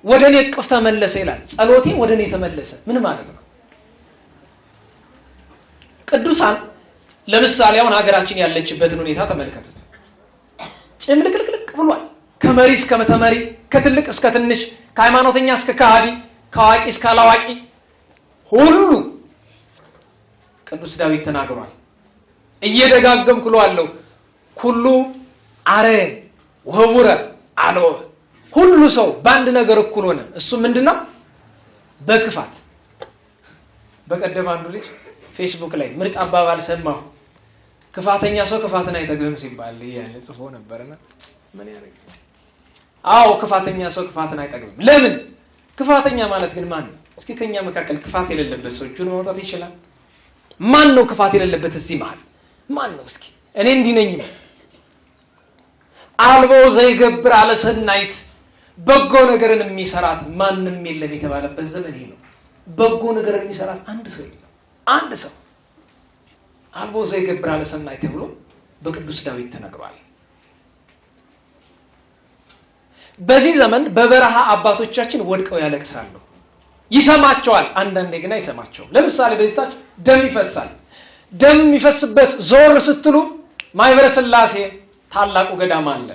ወደ እኔ እቅፍ ተመለሰ ይላል። ጸሎቴ ወደ እኔ ተመለሰ። ምን ማለት ነው? ቅዱሳን ለምሳሌ አሁን ሀገራችን ያለችበትን ሁኔታ ተመልከቱት። ጭምልቅልቅልቅ ብሏል። ከመሪ እስከ ተመሪ፣ ከትልቅ እስከ ትንሽ፣ ከሃይማኖተኛ እስከ ከሃዲ፣ ከአዋቂ እስከ አላዋቂ ሁሉ ቅዱስ ዳዊት ተናግሯል። እየደጋገምኩ እለዋለሁ ኩሉ አረ ወቡረ አለው። ሁሉ ሰው በአንድ ነገር እኩል ሆነ። እሱ ምንድነው? በክፋት። በቀደም አንዱ ልጅ ፌስቡክ ላይ ምርጥ አባባል ሰማሁ። ክፋተኛ ሰው ክፋትን አይጠግብም ሲባል ያለ ጽፎ ነበርና ምን ያደርግ? አዎ ክፋተኛ ሰው ክፋትን አይጠግብም። ለምን? ክፋተኛ ማለት ግን ማን ነው? እስኪ ከኛ መካከል ክፋት የሌለበት ሰው እጁን ማውጣት ይችላል? ማን ነው ክፋት የሌለበት እዚህ መሃል? ማን ነው? እስኪ እኔ እንዲህ ነኝ። አልቦ ዘይገብር አለ ሰናይት፣ በጎ ነገርን የሚሰራት ማንም የለም የተባለበት ዘመን ይሄ ነው። በጎ ነገርን የሚሰራት አንድ ሰው የለም። አንድ ሰው አልቦ ዘይገብር አለ ሰናይት ተብሎ በቅዱስ ዳዊት ተነግሯል። በዚህ ዘመን በበረሃ አባቶቻችን ወድቀው ያለቅሳሉ። ይሰማቸዋል፣ አንዳንዴ ግን አይሰማቸውም። ለምሳሌ በዚህታች ደም ይፈሳል። ደም የሚፈስበት ዞር ስትሉ ማይበረ ሥላሴ ታላቁ ገዳም አለ።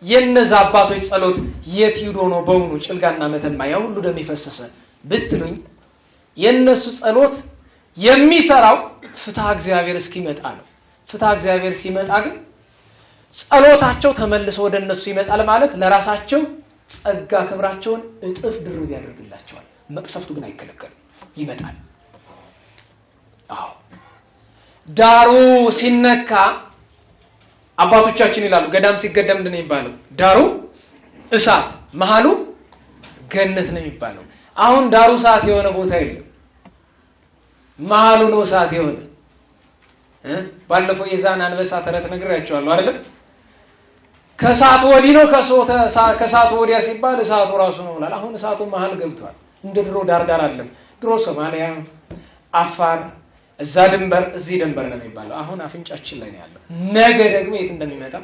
የነዛ አባቶች ጸሎት የት ሄዶ ነው በእውኑ ጭልጋና መተማ ያ ሁሉ ደም ይፈሰሰ ብትሉኝ፣ የነሱ ጸሎት የሚሰራው ፍትሐ እግዚአብሔር እስኪመጣ ነው። ፍትሐ እግዚአብሔር ሲመጣ ግን ጸሎታቸው ተመልሶ ወደ እነሱ ይመጣል ማለት ለራሳቸው ጸጋ ክብራቸውን እጥፍ ድርብ ያደርግላቸዋል። መቅሰፍቱ ግን አይከለከልም፣ ይመጣል። አዎ ዳሩ ሲነካ አባቶቻችን ይላሉ፣ ገዳም ሲገደም ምንድን ነው የሚባለው? ዳሩ እሳት መሃሉ ገነት ነው የሚባለው። አሁን ዳሩ ሰዓት የሆነ ቦታ የለም። መሀሉ ነው ሰዓት የሆነ ባለፈው የዛን አንበሳ ተረት ነግሬያቸዋለሁ አይደል? ከሰዓት ወዲህ ነው ከሰዓት ወዲያ ሲባል ሰዓቱ ራሱ ነው ይላል። አሁን ሰዓቱ መሀል ገብቷል። እንደ ድሮ ዳር አይደለም። ድሮ ሶማሊያ፣ አፋር፣ እዛ ድንበር እዚህ ድንበር ነው የሚባለው። አሁን አፍንጫችን ላይ ነው ያለው። ነገ ደግሞ የት እንደሚመጣ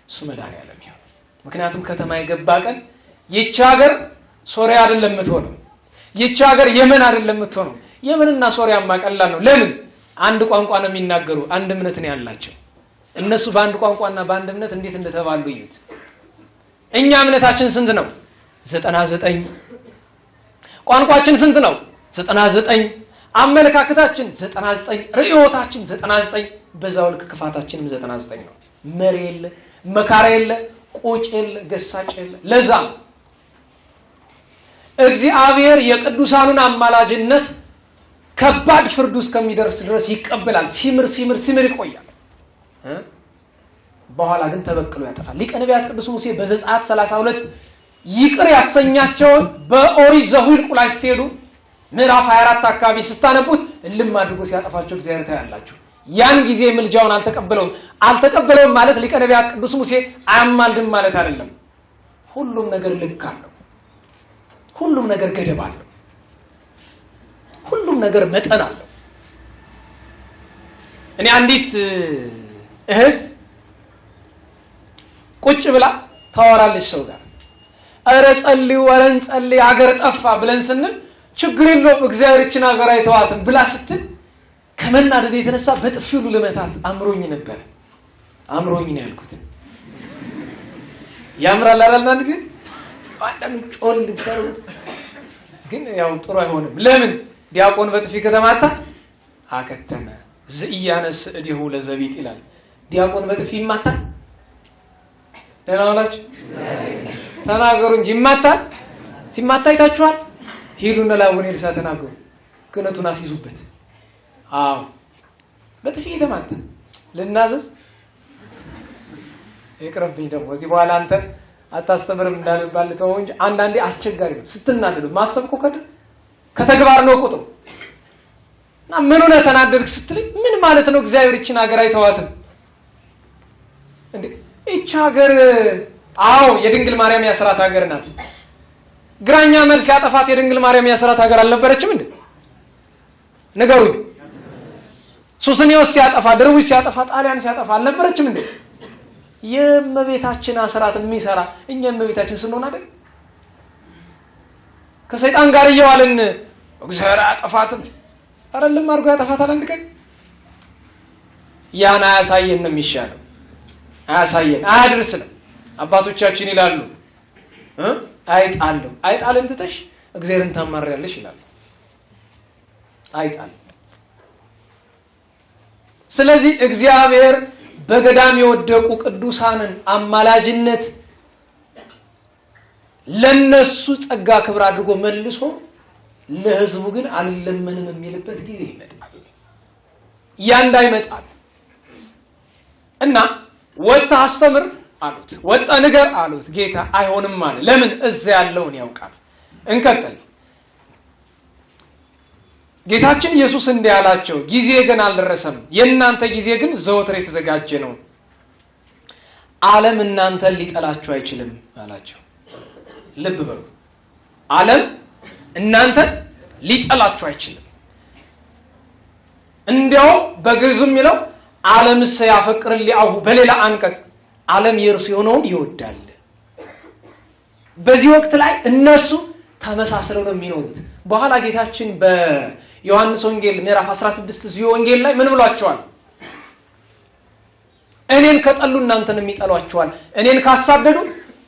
እሱ መድኃኒዓለም ይሁን። ምክንያቱም ከተማ የገባ ቀን ይህች ሀገር ሶሪያ አይደለም የምትሆነው፣ ይህች ሀገር የመን አይደለም የምትሆነው። የመንና ሶሪያማ ቀላል ነው። ለምን? አንድ ቋንቋ ነው የሚናገሩ፣ አንድ እምነት ነው ያላቸው። እነሱ በአንድ ቋንቋና በአንድ እምነት እንዴት እንደተባሉ ይዩት። እኛ እምነታችን ስንት ነው? 99። ቋንቋችን ስንት ነው? 99። አመለካከታችን 99፣ ርዕዮታችን 99። በዛው ልክ ክፋታችንም 99 ነው። መሪ የለ፣ መካሪ የለ፣ ቁጭ የለ፣ ገሳጭ የለ። ለዛ እግዚአብሔር የቅዱሳኑን አማላጅነት ከባድ ፍርዱ እስከሚደርስ ድረስ ይቀበላል። ሲምር ይቆያል። በኋላ ግን ተበቅሎ ያጠፋል። ሊቀ ነቢያት ቅዱስ ሙሴ በዘጸአት 32 ይቅር ያሰኛቸውን በኦሪት ዘኍልቍ ላይ ስትሄዱ ምዕራፍ 24 አካባቢ ስታነቡት እልም አድርጎ ሲያጠፋቸው እግዚአብሔር ታያላችሁ። ያን ጊዜ ምልጃውን አልተቀበለውም ማለት ሊቀ ነቢያት ቅዱስ ሙሴ አያማልድም ማለት አይደለም። ሁሉም ነገር ልክ አለው። ሁሉም ነገር ገደብ አለው። ሁሉም ነገር መጠን አለው። እኔ አንዲት እህት ቁጭ ብላ ታወራለች ሰው ጋር። ኧረ ጸልዩ፣ ኧረ እንጸልይ ሀገር ጠፋ ብለን ስንል ችግር የለውም እግዚአብሔር ይህችን ሀገር አይተዋትም ብላ ስትል ከመናደድ የተነሳ በጥፊ ሁሉ ልመታት አምሮኝ ነበር። አምሮኝ ነው ያልኩት። ያምራል አይደል? አንድ ጊዜ አንዳንድ ጮል ልታሩት ግን ያው ጥሩ አይሆንም። ለምን? ዲያቆን በጥፊ ከተማታ አከተመ ዘኢያነስ እዲሁ ለዘቢጥ ይላል። ዲያቆን በጥፊ ይማታል? ደህና ዋላችሁ? ተናገሩ እንጂ ይማታል? ሲማታ አይታችኋል? ሂዱና ለአቡነ ኤልሳ ተናገሩ፣ ክህነቱን አስይዙበት። አዎ በጥፊ የተማታ ልናዘዝ ይቅርብኝ። ደግሞ እዚህ በኋላ አንተ አታስተምርም እንዳልባል ተወው እንጂ አንዳንዴ አስቸጋሪ ነው። ስትናደዱ ማሰብኩ ከተግባር ነው ቁጥሩ እና ምን ሆነ ተናደድክ ስትልኝ ምን ማለት ነው? እግዚአብሔር ይህችን ሀገር አይተዋትም እንዴ? ይህች ሀገር አዎ የድንግል ማርያም ያስራት ሀገር ናት። ግራኛ መልስ ያጠፋት የድንግል ማርያም ያስራት ሀገር አልነበረችም እንዴ? ንገሩኝ። ሱስንዮስ ሲያጠፋ፣ ድርዊስ ሲያጠፋ፣ ጣሊያን ሲያጠፋ አልነበረችም እንዴ? የእመቤታችን አስራት የሚሰራ እኛ እመቤታችን ስንሆን አይደል? ከሰይጣን ጋር እየዋልን እግዚአብሔር አያጠፋትም አይደለም አድርጎ ያጠፋታል አንድ ቀን። ያን አያሳየን ነው የሚሻለው። አያሳየን አያድርስም። አባቶቻችን ይላሉ አይጣልን ትተሽ እግዚአብሔርን ታማሪያለሽ ይላሉ። አይጣል። ስለዚህ እግዚአብሔር በገዳም የወደቁ ቅዱሳንን አማላጅነት ለነሱ ጸጋ ክብር አድርጎ መልሶ ለሕዝቡ ግን አልለመንም የሚልበት ጊዜ ይመጣል። ያ እንዳይመጣል እና ወጣ አስተምር አሉት፣ ወጣ ንገር አሉት። ጌታ አይሆንም ማለት ለምን? እዛ ያለውን ያውቃል። እንቀጥል። ጌታችን ኢየሱስ እንዲህ አላቸው፣ ጊዜ ግን አልደረሰም፣ የእናንተ ጊዜ ግን ዘወትር የተዘጋጀ ነው። ዓለም እናንተን ሊጠላችሁ አይችልም አላቸው። ልብ በሉ፣ ዓለም እናንተን ሊጠላችሁ አይችልም። እንዲያው በግዕዙ የሚለው ዓለምስ ያፈቅር ሊአሁ፣ በሌላ አንቀጽ ዓለም የእርሱ የሆነውን ይወዳል። በዚህ ወቅት ላይ እነሱ ተመሳስለው ነው የሚኖሩት። በኋላ ጌታችን በዮሐንስ ወንጌል ምዕራፍ 16 እዚህ ወንጌል ላይ ምን ብሏቸዋል? እኔን ከጠሉ እናንተንም ይጠሏቸዋል፣ እኔን ካሳደዱ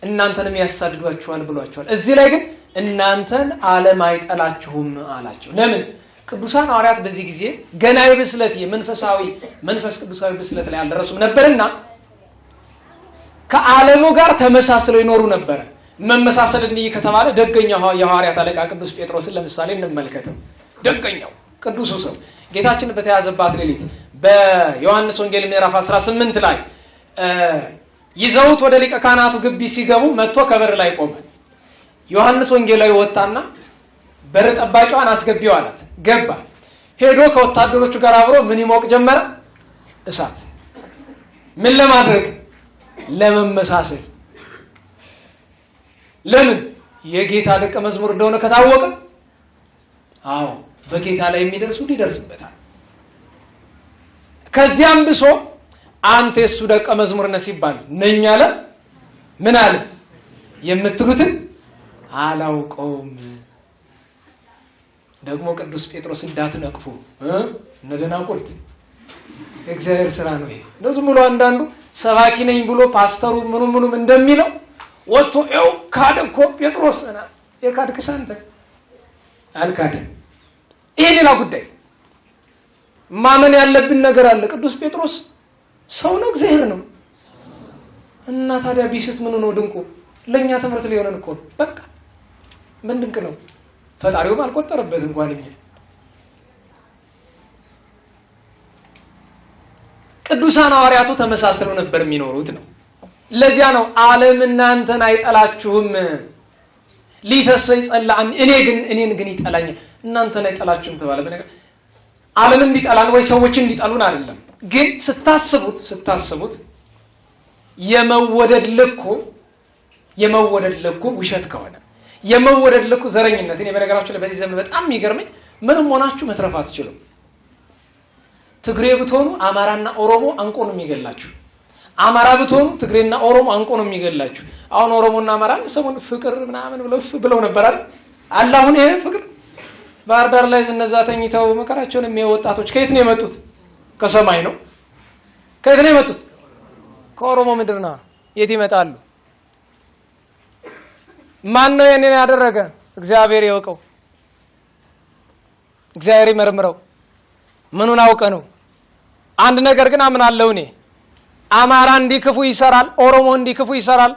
እናንተንም ያሳድዷቸዋል ብሏቸዋል። እዚህ ላይ ግን እናንተን ዓለም አይጠላችሁም አላቸው። ለምን? ቅዱሳን ሐዋርያት በዚህ ጊዜ ገና የብስለት መንፈስ ቅዱሳዊ ብስለት ላይ አልደረሱም ነበርና ከዓለሙ ጋር ተመሳስለው ይኖሩ ነበር። መመሳሰል እንዲህ ከተባለ ደገኛው የሐዋርያት አለቃ ቅዱስ ጴጥሮስን ለምሳሌ እንመልከተው። ደገኛው ቅዱሱ ሰው ጌታችን በተያዘባት ሌሊት በዮሐንስ ወንጌል ምዕራፍ 18 ላይ ይዘውት ወደ ሊቀ ካህናቱ ግቢ ሲገቡ መጥቶ ከበር ላይ ቆመ። ዮሐንስ ወንጌላዊ ወጣና በር ጠባቂዋን አስገቢው አላት። ገባ። ሄዶ ከወታደሮቹ ጋር አብሮ ምን ይሞቅ ጀመረ? እሳት። ምን ለማድረግ? ለመመሳሰል። ለምን? የጌታ ደቀ መዝሙር እንደሆነ ከታወቀ አዎ በጌታ ላይ የሚደርሱ ሊደርስበታል። ከዚያም ብሶ አንተ እሱ ደቀ መዝሙር ነህ ሲባል ነኝ አለ። ምን አለ? የምትሉትን አላውቀውም። ደግሞ ቅዱስ ጴጥሮስ እንዳትነቅፉ እነደናቁርት እግዚአብሔር ስራ ነው ይሄ። እንደዚህ ብሎ አንዳንዱ ሰባኪ ነኝ ብሎ ፓስተሩ ምኑም እንደሚለው ወጥቶ ኤው ካደኮ ጴጥሮስ እና የካድክስ አንተ አልካደም። ይሄ ሌላ ጉዳይ። ማመን ያለብን ነገር አለ። ቅዱስ ጴጥሮስ ሰው ነው እግዚአብሔር ነው እና ታዲያ ቢስት ምን ነው ድንቁ? ለኛ ትምህርት ሊሆነን እኮ በቃ ምን ድንቅ ነው? ፈጣሪው አልቆጠረበት እንኳን እኛ ቅዱሳን ሐዋርያቱ ተመሳስለው ነበር የሚኖሩት ነው። ለዚያ ነው ዓለም እናንተን አይጠላችሁም ሊተሰይ ጸላን እኔን ግን ይጠላኛል እናንተን አይጠላችሁም ተባለ። በነገር ዓለም እንዲጠላን ወይ ሰዎች እንዲጠሉን አይደለም። ግን ስታስቡት የመወደድ ልኩ ውሸት ከሆነ የመወደድ ልኩ ዘረኝነት። እኔ በነገራችሁ ላይ በዚህ ዘመን በጣም የሚገርመኝ ምንም ሆናችሁ መትረፍ አትችሉም። ትግሬ ብትሆኑ አማራና ኦሮሞ አንቆ ነው የሚገላችሁ። አማራ ብትሆኑ ትግሬና ኦሮሞ አንቆ ነው የሚገላችሁ። አሁን ኦሮሞና አማራ ሰሞን ፍቅር ምናምን ብለው ነበር አይደል? አላሁን ይሄ ፍቅር ባህር ዳር ላይ እነዛ ተኝተው መከራቸውን የሚወጣቶች ከየት ነው የመጡት? ከሰማይ ነው። ከየት ነው የመጡት? ከኦሮሞ ምድር ነው። የት ይመጣሉ? ማን ነው የኔን ያደረገ? እግዚአብሔር ይወቀው፣ እግዚአብሔር ይመርምረው። ምኑን አውቀ ነው? አንድ ነገር ግን አምናለሁ እኔ አማራ እንዲክፉ ይሰራል፣ ኦሮሞ እንዲክፉ ይሰራል፣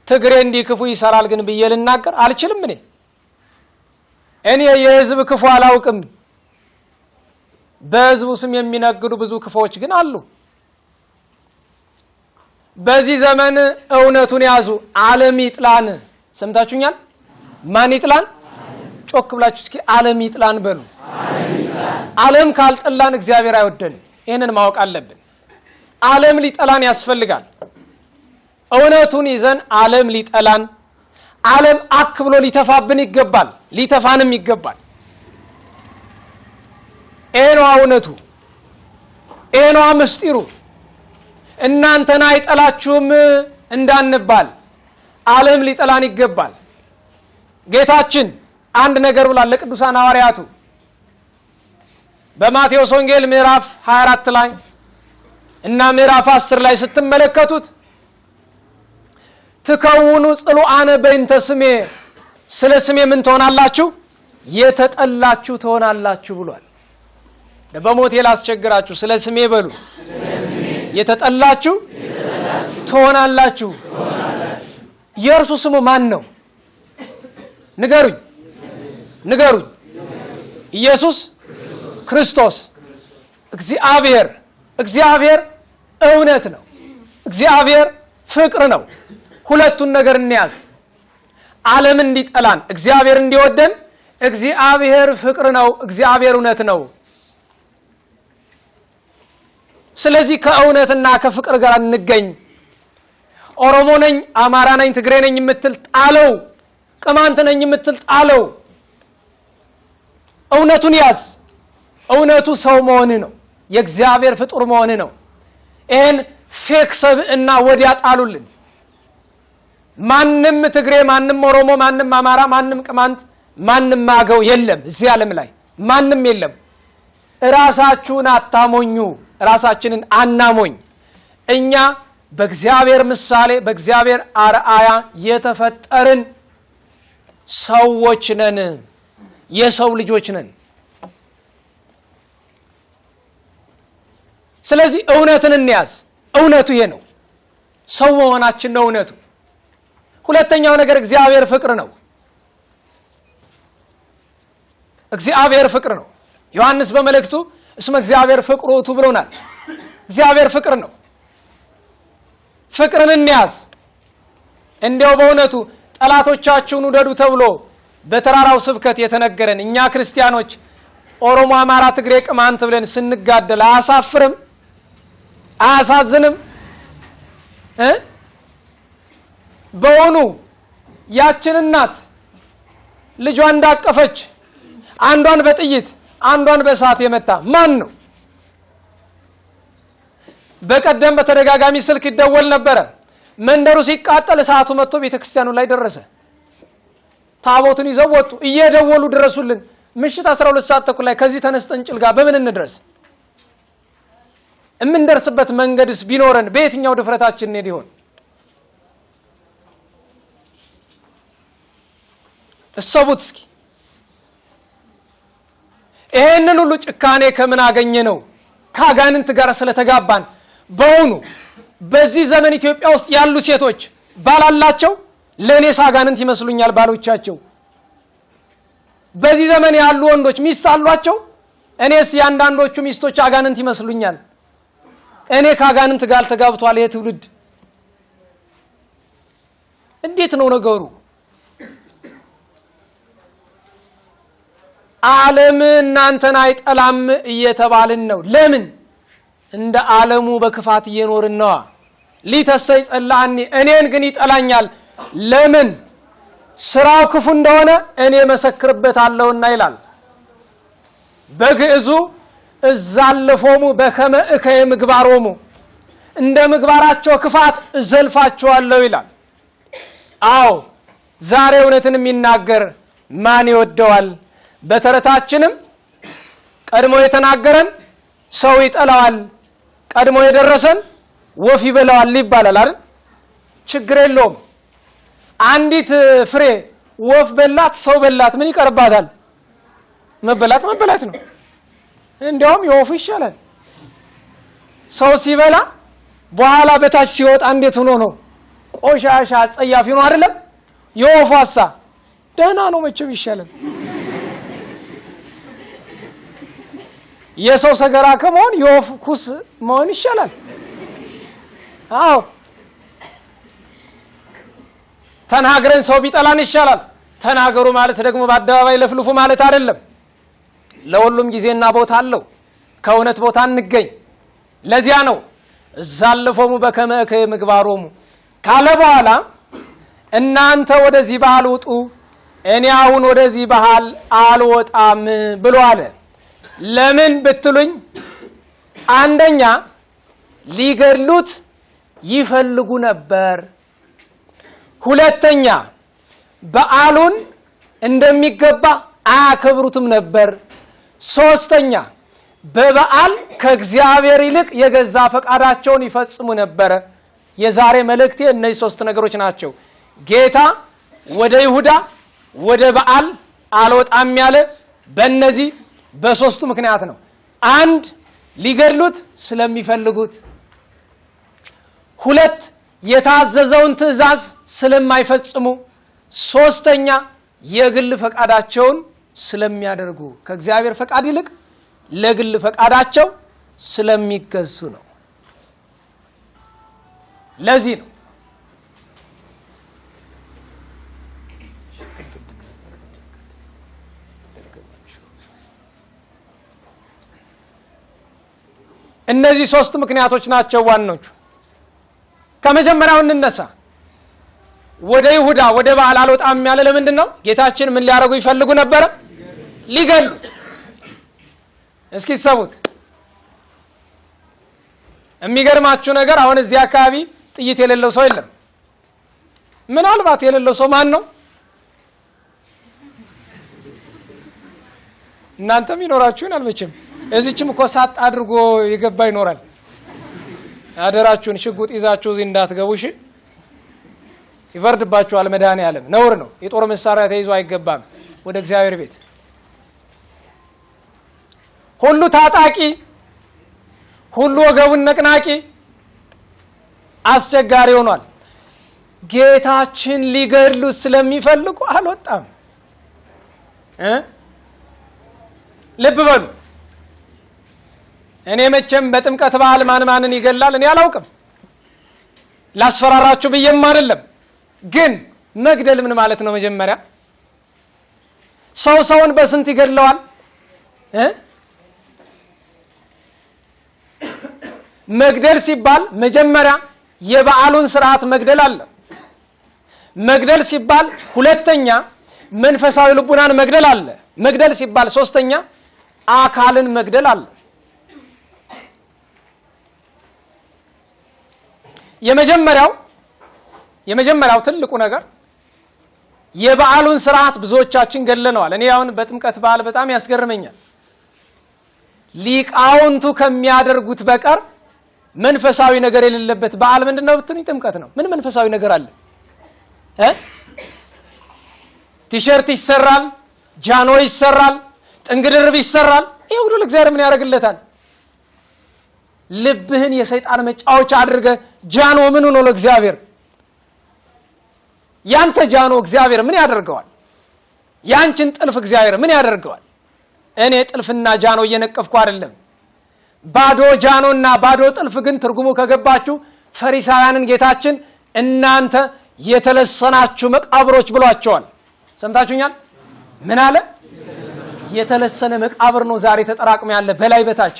ትግሬ እንዲክፉ ይሰራል ግን ብዬ ልናገር አልችልም። እኔ የህዝብ ክፉ አላውቅም። በህዝቡ ስም የሚነግዱ ብዙ ክፉዎች ግን አሉ። በዚህ ዘመን እውነቱን ያዙ። ዓለም ይጥላን። ሰምታችሁኛል? ማን ይጥላን? ጮክ ብላችሁ እስኪ ዓለም ይጥላን በሉ። ዓለም ካልጠላን እግዚአብሔር አይወደንም። ይሄንን ማወቅ አለብን። ዓለም ሊጠላን ያስፈልጋል። እውነቱን ይዘን ዓለም ሊጠላን፣ ዓለም አክብሎ ሊተፋብን ይገባል፣ ሊተፋንም ይገባል። ይሄ ነው እውነቱ፣ ይሄ ነው ምስጢሩ። እናንተን አይጠላችሁም እንዳንባል ዓለም ሊጠላን ይገባል። ጌታችን አንድ ነገር ብሏል ለቅዱሳን ሐዋርያቱ በማቴዎስ ወንጌል ምዕራፍ 24 ላይ እና ምዕራፍ 10 ላይ ስትመለከቱት ትከውኑ ጽሉአነ በእንተ ስሜ፣ ስለ ስሜ ምን ትሆናላችሁ? የተጠላችሁ ትሆናላችሁ ብሏል። በሞቴ ላስቸግራችሁ ስለ ስሜ በሉ። የተጠላችሁ ትሆናላችሁ። የእርሱ ስሙ ማን ነው? ንገሩኝ። ኢየሱስ ክርስቶስ። እግዚአብሔር እውነት ነው። እግዚአብሔር ፍቅር ነው። ሁለቱን ነገር እንያዝ። ዓለም እንዲጠላን እግዚአብሔር እንዲወደን እግዚአብሔር ፍቅር ነው፣ እግዚአብሔር እውነት ነው። ስለዚህ ከእውነትና ከፍቅር ጋር እንገኝ። ኦሮሞ ነኝ፣ አማራ ነኝ፣ ትግሬ ነኝ የምትል ጣለው። ቅማንት ነኝ የምትል ጣለው። እውነቱን ያዝ። እውነቱ ሰው መሆን ነው፣ የእግዚአብሔር ፍጡር መሆን ነው። ይሄን ፌክ ሰብእና ወዲያ ጣሉልን። ማንም ትግሬ፣ ማንም ኦሮሞ፣ ማንም አማራ፣ ማንም ቅማንት፣ ማንም አገው የለም እዚህ ዓለም ላይ ማንም የለም። ራሳችሁን አታሞኙ፣ ራሳችንን አናሞኝ። እኛ በእግዚአብሔር ምሳሌ በእግዚአብሔር አርአያ የተፈጠርን ሰዎች ነን፣ የሰው ልጆች ነን። ስለዚህ እውነትን እንያዝ። እውነቱ ይሄ ነው፣ ሰው መሆናችን ነው እውነቱ። ሁለተኛው ነገር እግዚአብሔር ፍቅር ነው። እግዚአብሔር ፍቅር ነው። ዮሐንስ በመልእክቱ እስመ እግዚአብሔር ፍቅር ውእቱ ብሎናል። እግዚአብሔር ፍቅር ነው። ፍቅርን እንያዝ። እንዲያው በእውነቱ ጠላቶቻችሁን ውደዱ ተብሎ በተራራው ስብከት የተነገረን እኛ ክርስቲያኖች ኦሮሞ፣ አማራ፣ ትግሬ፣ ቅማንት ብለን ስንጋደል አያሳፍርም? አያሳዝንም? በእውኑ ያችን እናት ልጇን እንዳቀፈች አንዷን በጥይት አንዷን በእሳት የመታ ማን ነው? በቀደም በተደጋጋሚ ስልክ ይደወል ነበረ። መንደሩ ሲቃጠል እሳቱ መጥቶ ቤተክርስቲያኑ ላይ ደረሰ። ታቦቱን ይዘው ወጡ። እየደወሉ ድረሱልን። ምሽት 12 ሰዓት ተኩል ላይ ከዚህ ተነስተን ጭልጋ በምን እንድረስ? እምንደርስበት መንገድስ ቢኖረን በየትኛው ድፍረታችን እንሄድ ይሆን? እሰቡት እስኪ። ይሄንን ሁሉ ጭካኔ ከምን አገኘ ነው? ከአጋንንት ጋር ስለተጋባን። በእውኑ በዚህ ዘመን ኢትዮጵያ ውስጥ ያሉ ሴቶች ባላላቸው ለኔስ አጋንንት ይመስሉኛል ባሎቻቸው። በዚህ ዘመን ያሉ ወንዶች ሚስት አሏቸው፣ እኔስ ያንዳንዶቹ ሚስቶች አጋንንት ይመስሉኛል። እኔ ከአጋንንት ጋር ተጋብቷል ይሄ ትውልድ። እንዴት ነው ነገሩ? ዓለም እናንተን አይጠላም እየተባልን ነው። ለምን? እንደ ዓለሙ በክፋት እየኖርን ነው። ሊተሰይ ጸላኒ እኔን ግን ይጠላኛል። ለምን? ስራው ክፉ እንደሆነ እኔ መሰክርበታለሁና ይላል። በግዕዙ እዛልፎሙ በከመ እከየ ምግባሮሙ፣ እንደ ምግባራቸው ክፋት እዘልፋቸዋለሁ ይላል። አዎ ዛሬ እውነትን የሚናገር ማን ይወደዋል? በተረታችንም ቀድሞ የተናገረን ሰው ይጠላዋል፣ ቀድሞ የደረሰን ወፍ ይበላዋል ይባላል አይደል? ችግር የለውም። አንዲት ፍሬ ወፍ በላት ሰው በላት ምን ይቀርባታል? መበላት ነው። እንዲያውም የወፉ ይሻላል። ሰው ሲበላ በኋላ በታች ሲወጣ እንዴት ሆኖ ነው? ቆሻሻ ጸያፊ ነው አይደለም? የወፉ አሳ ደህና ነው መቼም ይሻላል። የሰው ሰገራ ከመሆን የወፍ ኩስ መሆን ይሻላል። አዎ ተናግረን ሰው ቢጠላን ይሻላል። ተናገሩ ማለት ደግሞ በአደባባይ ለፍልፉ ማለት አይደለም። ለሁሉም ጊዜና ቦታ አለው። ከእውነት ቦታ እንገኝ። ለዚያ ነው እዛልፎሙ በከመ እከየ ምግባሮሙ ካለ በኋላ እናንተ ወደዚህ ባህል ውጡ፣ እኔ አሁን ወደዚህ ባህል አልወጣም ብሎ አለ። ለምን ብትሉኝ፣ አንደኛ ሊገድሉት ይፈልጉ ነበር። ሁለተኛ በዓሉን እንደሚገባ አያከብሩትም ነበር። ሶስተኛ በበዓል ከእግዚአብሔር ይልቅ የገዛ ፈቃዳቸውን ይፈጽሙ ነበር። የዛሬ መልእክቴ እነዚህ ሶስት ነገሮች ናቸው። ጌታ ወደ ይሁዳ ወደ በዓል አልወጣም ያለ በእነዚህ በሶስቱ ምክንያት ነው። አንድ ሊገድሉት ስለሚፈልጉት፣ ሁለት የታዘዘውን ትእዛዝ ስለማይፈጽሙ፣ ሶስተኛ የግል ፈቃዳቸውን ስለሚያደርጉ ከእግዚአብሔር ፈቃድ ይልቅ ለግል ፈቃዳቸው ስለሚገዙ ነው። ለዚህ ነው እነዚህ ሶስት ምክንያቶች ናቸው ዋናዎቹ። ከመጀመሪያው እንነሳ። ወደ ይሁዳ ወደ በዓል አልወጣም ያለ ለምንድን ነው? ጌታችን ምን ሊያደርጉ ይፈልጉ ነበር? ሊገሉት። እስኪ ሰሙት። የሚገርማችሁ ነገር አሁን እዚህ አካባቢ ጥይት የሌለው ሰው የለም። ምናልባት የሌለው ሰው ማን ነው? እናንተም ይኖራችሁን አልመችም። እዚህችም እኮ ሳጥ አድርጎ የገባ ይኖራል። አደራችሁን ሽጉጥ ይዛችሁ እዚህ እንዳትገቡ እሺ። ይፈርድባችኋል መድኃኔዓለም። ነውር ነው። የጦር መሳሪያ ተይዞ አይገባም ወደ እግዚአብሔር ቤት። ሁሉ ታጣቂ፣ ሁሉ ወገቡን ነቅናቂ አስቸጋሪ ሆኗል። ጌታችን ሊገድሉት ስለሚፈልጉ አልወጣም። ልብ በሉ። እኔ መቼም በጥምቀት በዓል ማንን ይገላል እኔ አላውቅም። ላስፈራራችሁ ብዬም አይደለም። ግን መግደል ምን ማለት ነው? መጀመሪያ ሰውን በስንት ይገድለዋል? መግደል ሲባል መጀመሪያ የበዓሉን ስርዓት መግደል አለ። መግደል ሲባል ሁለተኛ መንፈሳዊ ልቡናን መግደል አለ። መግደል ሲባል ሶስተኛ አካልን መግደል አለ። የመጀመሪያው ትልቁ ነገር የበዓሉን ስርዓት ብዙዎቻችን ገድለነዋል። እኔ አሁን በጥምቀት በዓል በጣም ያስገርመኛል። ሊቃውንቱ ከሚያደርጉት በቀር መንፈሳዊ ነገር የሌለበት በዓል ምንድነው ብትሉኝ ጥምቀት ነው። ምን መንፈሳዊ ነገር አለ? ቲሸርት ይሰራል፣ ጃኖ ይሰራል፣ ጥንግድርብ ይሰራል። ይሄ ሁሉ ለእግዚአብሔር ምን ያደርግለታል? ልብህን የሰይጣን መጫወቻ አድርገህ ጃኖ ምን ሆኖ ለእግዚአብሔር? ያንተ ጃኖ እግዚአብሔር ምን ያደርገዋል? ያንቺን ጥልፍ እግዚአብሔር ምን ያደርገዋል? እኔ ጥልፍና ጃኖ እየነቀፍኩ አይደለም። ባዶ ጃኖና ባዶ ጥልፍ ግን ትርጉሙ ከገባችሁ ፈሪሳውያንን ጌታችን እናንተ የተለሰናችሁ መቃብሮች ብሏቸዋል። ሰምታችሁኛል? ምን አለ? የተለሰነ መቃብር ነው ዛሬ ተጠራቅሞ ያለ በላይ በታች።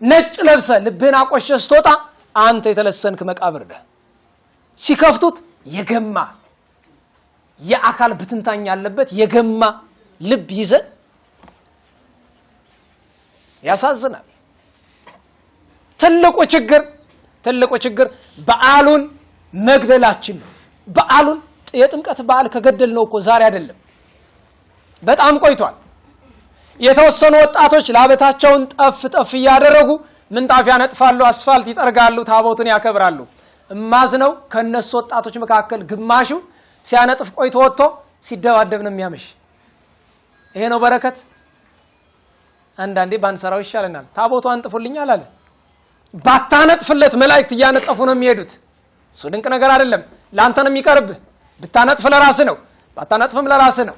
ነጭ ለብሰ ልብህን አቆሸሽ ስትወጣ አንተ የተለሰንክ መቃብር ነህ። ሲከፍቱት የገማ የአካል ብትንታኝ ያለበት የገማ ልብ ይዘን ያሳዝናል። ትልቁ ችግር በዓሉን መግደላችን ነው። በዓሉን የጥምቀት በዓል ከገደልነው እኮ ዛሬ አይደለም፣ በጣም ቆይቷል። የተወሰኑ ወጣቶች ላበታቸውን ጠፍ እያደረጉ ምንጣፍ ያነጥፋሉ፣ አስፋልት ይጠርጋሉ፣ ታቦቱን ያከብራሉ። እማዝነው ከነሱ ወጣቶች መካከል ግማሹ ሲያነጥፍ ቆይቶ ወጥቶ ሲደባደብ ነው የሚያመሽ። ይሄ ነው በረከት። አንዳንዴ ባንሰራው ይሻለናል። ታቦቱ አንጥፉልኝ አላለ። ባታነጥፍለት መላእክት እያነጠፉ ነው የሚሄዱት። እሱ ድንቅ ነገር አይደለም? ላንተ ነው የሚቀርብህ። ብታነጥፍ ለራስህ ነው፣ ባታነጥፍም ለራስህ ነው።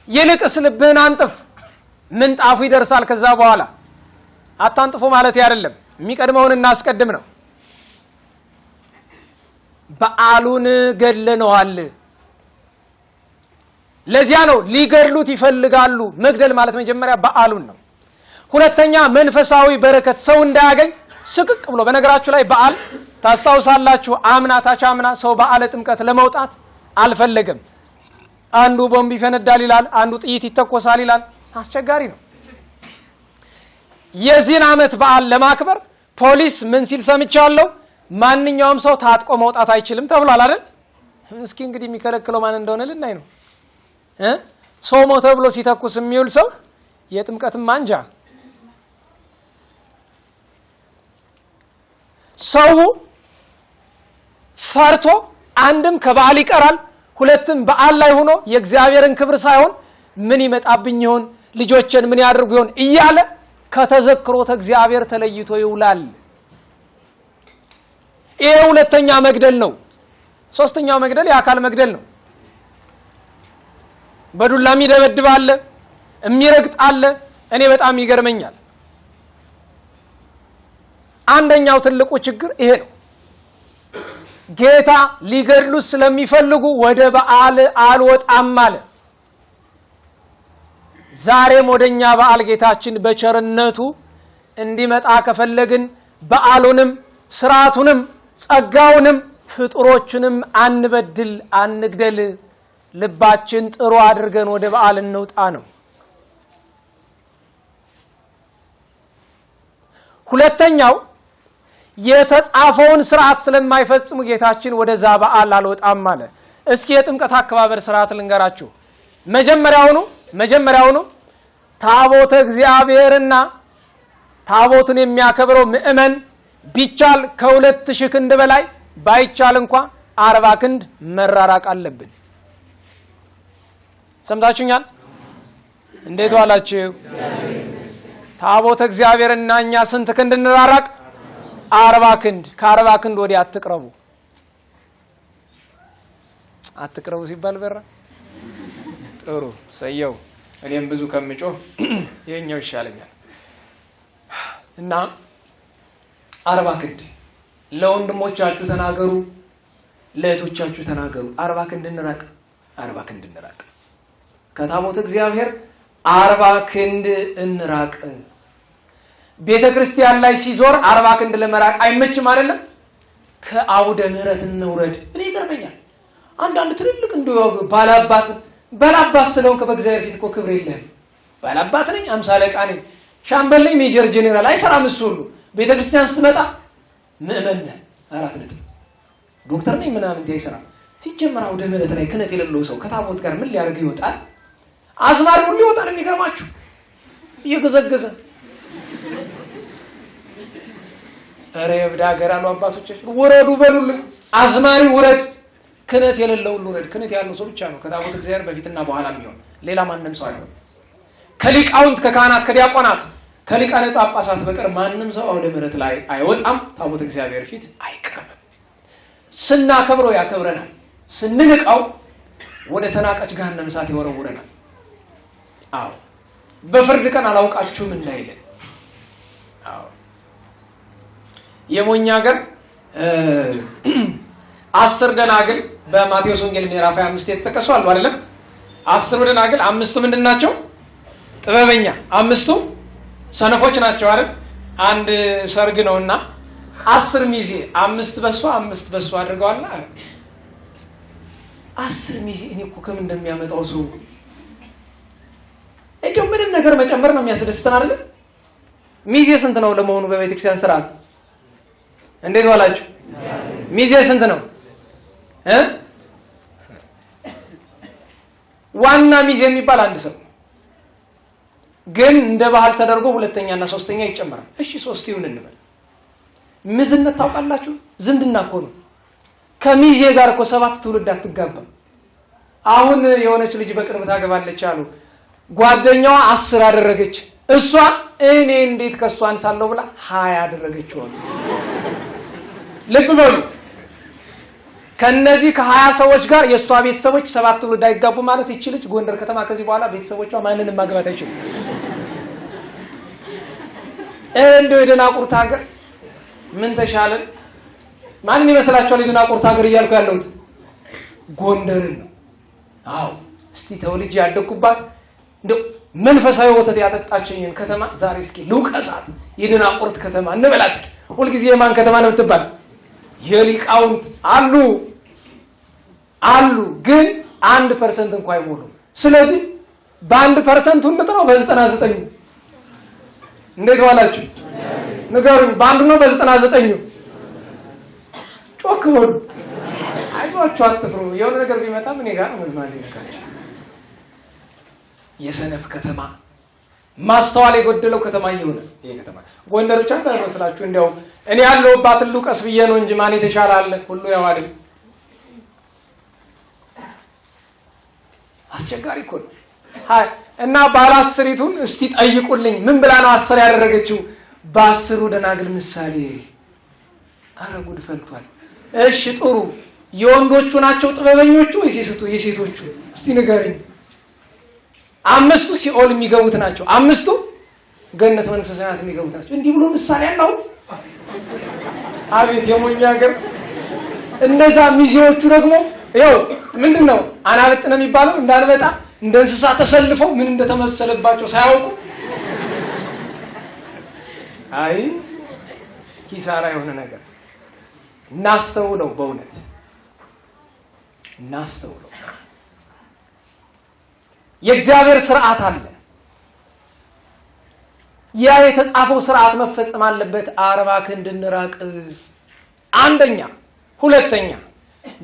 ይልቅስ ልብህን አንጥፍ፣ ምንጣፉ ይደርሳል። ከዛ በኋላ አታንጥፉ ማለት አይደለም፣ የሚቀድመውን እናስቀድም ነው። በዓሉን ገድለነዋል። ለዚያ ነው ሊገድሉት ይፈልጋሉ። መግደል ማለት መጀመሪያ በዓሉን ነው። ሁለተኛ መንፈሳዊ በረከት ሰው እንዳያገኝ ስቅቅ ብሎ። በነገራችሁ ላይ በዓል ታስታውሳላችሁ፣ ታቻምና ሰው በዓለ ጥምቀት ለመውጣት አልፈለገም። አንዱ ቦምብ ይፈነዳል ይላል፣ አንዱ ጥይት ይተኮሳል ይላል። አስቸጋሪ ነው። የዚህን ዓመት በዓል ለማክበር ፖሊስ ምን ሲል ሰምቻለሁ? ማንኛውም ሰው ታጥቆ መውጣት አይችልም ተብሏል አይደል? እስኪ እንግዲህ የሚከለክለው ማን እንደሆነ ልናይ ነው። ሰው ሞተ ብሎ ሲተኩስ የሚውል ሰው የጥምቀትም አንጃ። ሰው ፈርቶ አንድም ከበዓል ይቀራል፣ ሁለትም በዓል ላይ ሆኖ የእግዚአብሔርን ክብር ሳይሆን ምን ይመጣብኝ ይሆን፣ ልጆችን ምን ያድርጉ ይሆን እያለ ከተዘክሮተ እግዚአብሔር ተለይቶ ይውላል። ይሄ ሁለተኛ መግደል ነው። ሶስተኛው መግደል የአካል መግደል ነው። በዱላ የሚደበድብ አለ፣ የሚረግጥ አለ። እኔ በጣም ይገርመኛል። አንደኛው ትልቁ ችግር ይሄ ነው። ጌታ ሊገድሉት ስለሚፈልጉ ወደ በዓል አልወጣም አለ። ዛሬም ወደኛ በዓል ጌታችን በቸርነቱ እንዲመጣ ከፈለግን በዓሉንም ስርዓቱንም ጸጋውንም ፍጡሮችንም አንበድል፣ አንግደል፣ ልባችን ጥሩ አድርገን ወደ በዓል እንውጣ ነው። ሁለተኛው የተጻፈውን ስርዓት ስለማይፈጽሙ ጌታችን ወደዛ በዓል አልወጣም አለ። እስኪ የጥምቀት አከባበር ስርዓት ልንገራችሁ። መጀመሪያውኑ ታቦተ እግዚአብሔርና ታቦቱን የሚያከብረው ምእመን ቢቻል ከ2000 ክንድ በላይ ባይቻል እንኳን 40 ክንድ መራራቅ አለብን። ሰምታችሁኛል? እንዴት ዋላችሁ? ታቦተ እግዚአብሔርና እኛ ስንት ክንድ እንራራቅ? 40 ክንድ። ከ40 ክንድ ወዲያ አትቅረቡ ሲባል በራ ጥሩ ሰየው። እኔም ብዙ ከምጮህ የኛው ይሻለኛል። እና 40 ክንድ ለወንድሞቻችሁ ተናገሩ፣ ለእህቶቻችሁ ተናገሩ። 40 ክንድ እንራቅ፣ 40 ክንድ እንራቅ። ከታቦተ እግዚአብሔር 40 ክንድ እንራቅ። ቤተክርስቲያን ላይ ሲዞር 40 ክንድ ለመራቅ አይመችም አይደለም? ከአውደ ምሕረት እንውረድ። እኔ ይገርመኛል አንዳንድ ትልልቅ እንደው ባላባት ስለሆንክ በእግዚአብሔር ፊት እኮ ክብር የለህም። ባላባት ነኝ፣ 50 አለቃ ነኝ፣ ሻምበል ነኝ፣ ሜጀር ጄኔራል አይሰራም እሱ ሁሉ። ቤተክርስቲያን ስትመጣ ምእመን ነህ 4 ነጥብ፣ ዶክተር ነኝ ምናምን አይሰራም። ሲጀመር አውደ ምሕረት ላይ ክህነት የሌለው ሰው ከታቦት ጋር ምን ሊያደርግ ይወጣል? አዝማሪ ሁሉ ይወጣል። የሚገርማችሁ እየገዘገዘ ኧረ የብዳ ሀገር አሉ አባቶቻችን። ውረዱ በሉልን፣ አዝማሪ ውረድ፣ ክህነት የሌለው ሁሉ ውረድ። ክህነት ያለው ሰው ብቻ ነው ከታቦት እግዚአብሔር በፊትና በኋላ የሚሆን፣ ሌላ ማንም ሰው አይሆን። ከሊቃውንት ከካህናት ከዲያቆናት ከሊቃነ ጳጳሳት በቀር ማንም ሰው አውደ ምሕረት ላይ አይወጣም። ታቦት እግዚአብሔር ፊት አይቀርብም። ስናከብረው ያከብረናል፣ ስንንቀው ወደ ተናቀች ገሃነመ እሳት ይወረውረናል። አዎ በፍርድ ቀን አላውቃችሁም እንዳይለን። አዎ የሞኛ ሀገር 10 ደናግል በማቴዎስ ወንጌል ምዕራፍ 25 የተጠቀሱ አሉ አይደለም? 10 ደናግል 5ቱ ምንድናቸው? ጥበበኛ፣ 5ቱ ሰነፎች ናቸው አይደል? አንድ ሰርግ ነውና 10 ሚዜ 5 በሷ 5 በሷ አድርገዋልና 10 ሚዜ እኔ እኮ ከምን እንደሚያመጣው ሰው እንደው ምንም ነገር መጨመር ነው የሚያስደስተን አይደል? ሚዜ ስንት ነው ለመሆኑ በቤተ ክርስቲያን ስርዓት? እንዴት ዋላችሁ? ሚዜ ስንት ነው? ዋና ሚዜ የሚባል አንድ ሰው ግን እንደ ባህል ተደርጎ ሁለተኛና ሶስተኛ ይጨመራል። እሺ 3 ይሁን እንበል። ምዝነት ታውቃላችሁ? ዝምድና እኮ ነው። ከሚዜ ጋር እኮ 7 ትውልድ አትጋባም። አሁን የሆነች ልጅ በቅርብ ታገባለች አሉ። ጓደኛዋ 10 አደረገች። እሷ እኔ እንዴት ከሷ አንሳለሁ ብላ 20 አደረገችው። ልብ በሉ። ከነዚህ ከ20 ሰዎች ጋር የሷ ቤተሰቦች 7 ትውልድ አይጋቡ ማለት ይችላል። ጎንደር ከተማ ከዚህ በኋላ ቤተሰቦቿ ማንንም ማግባት አይችሉም። እንደው የደናቁርት ሀገር ምን ተሻለን? ማንን ይመስላችኋል? የደናቁርት ሀገር እያልኩ ያለሁት ጎንደርን ነው። አዎ እስቲ ተወልጄ ያደኩባት እንደው መንፈሳዊ ወተት ያጠጣችኝን ከተማ ዛሬ እስኪ ልውቀሳት። የደናቁርት ከተማ እንበላት እስኪ። ሁልጊዜ የማን ከተማ ነው የምትባል? የሊቃውንት አሉ ግን 1% እንኳን አይሞሉ። ስለዚህ በ1% እንጥረው በ99 እንዴት ዋላችሁ? ንገሩኝ። በአንዱ ነው በ99? ጮክ በሉ። አይዟችሁ አትፍሩ። የሆነ ነገር ቢመጣ ምን ጋር ነው ማለት ነው። የሰነፍ ከተማ ማስተዋል የጎደለው ከተማ ይሆነ። ይሄ ከተማ ጎንደር ብቻ ታይመስላችሁ። እንዲያው እኔ ያለሁባት ልውቀስ ብዬ ነው እንጂ ማን የተሻለ አለ? ሁሉ ያው አይደል? አስቸጋሪ እኮ ነው። እና ባለ10ቱን እስቲ ጠይቁልኝ። ምን ብላ ነው 10 ያደረገችው? በ10 ደናግል ምሳሌ። አረ ጉድ ፈልቷል። እሺ ጥሩ። የወንዶቹ ናቸው ጥበበኞቹ ወይስ የሴቶቹ? እስቲ ንገረኝ። 5ቱ ሲኦል የሚገቡት ናቸው፣ 5ቱ ገነት መንግሥተ ሰማያት የሚገቡት ናቸው። እንዲህ ብሎ ምሳሌ ያለው። አቤት የሞኝ ሀገር። እንደዛ ሚዜዎቹ ደግሞ ይኸው ምንድነው አናብጥ ነው የሚባለው፣ እንዳንበጣ እንደ እንስሳ ተሰልፈው ምን እንደተመሰለባቸው ሳያውቁ። አይ ኪሳራ የሆነ ነገር። እናስተውለው፣ በእውነት እናስተውለው። የእግዚአብሔር ስርዓት አለ። ያ የተጻፈው ስርዓት መፈጸም አለበት። 40 ክንድ እንራቅ። አንደኛ። ሁለተኛ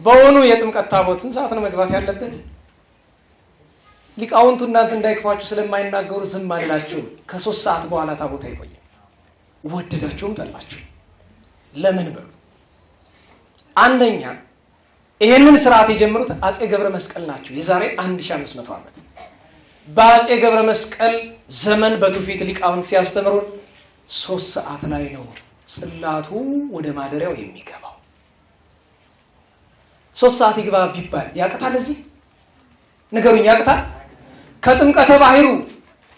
በእውኑ የጥምቀት ታቦት ስንት ሰዓት ነው መግባት ያለበት? ሊቃውንቱ እናንተ እንዳይክፋችሁ ስለማይናገሩ ዝም አላችሁ። ከ3 ሰዓት በኋላ ታቦት አይቆይም። ወደዳችሁም ጠላችሁ። ለምን በሉ። አንደኛ ይሄንን ስርዓት የጀመሩት አጼ ገብረ መስቀል ናቸው። የዛሬ 1500 ዓመት በአጼ ገብረ መስቀል ዘመን በትውፊት ሊቃውንት ሲያስተምሩ 3 ሰዓት ላይ ነው ጽላቱ ወደ ማደሪያው የሚገባው። 3 ሰዓት ይግባ ቢባል ያቅታል? እዚህ ንገሩኝ፣ ያቅታል? ከጥምቀተ ባህሩ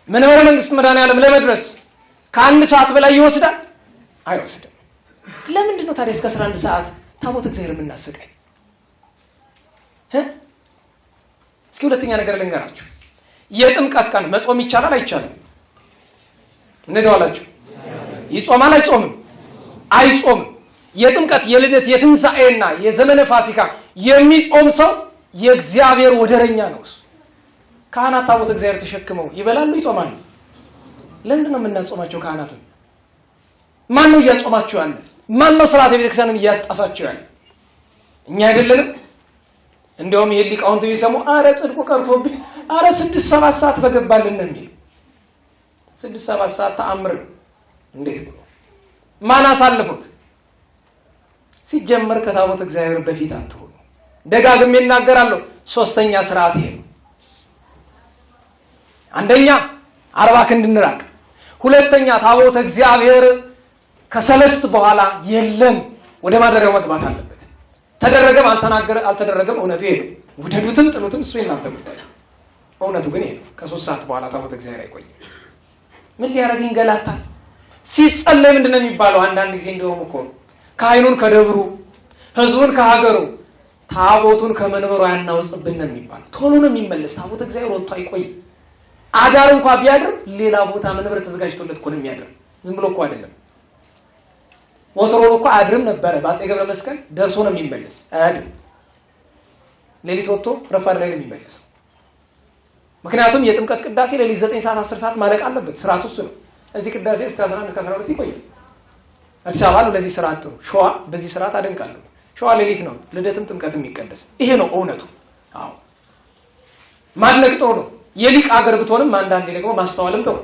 መንበረ መንግስት መድኃኔዓለም ለመድረስ ከ1 ሰዓት በላይ ይወስዳል? አይወስድም። ለምንድን ነው ታዲያ እስከ 11 ሰዓት ታቦት እግዚአብሔር የምናስቀኝ? እስኪ ሁለተኛ ነገር ልንገራችሁ። የጥምቀት ቀን መጾም ይቻላል አይቻልም? እንዴት ዋላችሁ? ይጾማል አይጾምም? አይጾምም። የጥምቀት የልደት የትንሣኤና የዘመነ ፋሲካ የሚጾም ሰው የእግዚአብሔር ወደረኛ ነው። ካህናት ታቦተ እግዚአብሔር ተሸክመው ይበላሉ፣ ይጾማሉ። ለምንድን ነው የምናጾማቸው ካህናቱን? ማን ነው እያጾማቸው ያለ? ማን ነው ሥርዓተ ቤተክርስቲያንን እያስጣሳቸው ያለ? እኛ አይደለንም? እንደውም ይሄ ሊቃውንት ቢሰሙ አረ ጽድቁ ቀርቶብኝ አረ 6-7 ሰዓት በገባልን ነው የሚል። 6-7 ሰዓት ተአምር እንዴት ብሎ ማን አሳልፎት? ሲጀመር ከታቦተ እግዚአብሔር በፊት አትሆኑ። ደጋግሜ እናገራለሁ። 3ኛ ስርዓት ይሄ ነው። አንደኛ 40 ክንድ እንራቅ። 2ኛ ታቦተ እግዚአብሔር ከሰለስት በኋላ የለም ወደ ማደሪያው መግባት አለበት። ተደረገም አልተደረገም እውነቱ ይሄ ነው። ወደዱትም ጥሉትም እሱ የናንተ ጉዳይ። እውነቱ ግን ይሄ ነው። ከ3 ሰዓት በኋላ ታቦተ እግዚአብሔር አይቆይም። ምን ሊያደርግ ይንገላታል? ሲጸለይ ምንድነው የሚባለው? አንዳንድ ጊዜ እንደውም እኮ ካህኑን ከደብሩ ህዝቡን ከሀገሩ ታቦቱን ከመንበሩ ያናውጽብን ነው የሚባለው። ቶሎ ነው የሚመለስ። ታቦተ እግዚአብሔር ወጥቶ አይቆይም። አዳር እንኳን ቢያድር ሌላ ቦታ መንበር ተዘጋጅቶለት እኮ ነው የሚያድር። ዝም ብሎ እኮ አይደለም። ወትሮ እኮ አድርም ነበረ። በአፄ ገብረ መስቀል ደርሶ ነው የሚመለስ። አያድር። ሌሊት ወጥቶ ረፋድ ላይ ነው የሚመለስ። ምክንያቱም የጥምቀት ቅዳሴ ሌሊት 9 ሰዓት 10 ሰዓት ማለቅ አለበት። ስርዓቱ እሱ ነው። እዚህ ቅዳሴ እስከ 11 እስከ 12 ይቆያል። አዲስ አበባ ነው ለዚህ ስርዓት ጥሩ። ሸዋ በዚህ ስርዓት አደንቃለሁ። ሸዋ ሌሊት ነው ልደትም ጥምቀትም የሚቀደስ። ይሄ ነው እውነቱ። አዎ ማድነቅ ጥሩ ነው። የሊቅ አገር ብትሆንም አንዳንዴ ደግሞ ማስተዋልም ጥሩ።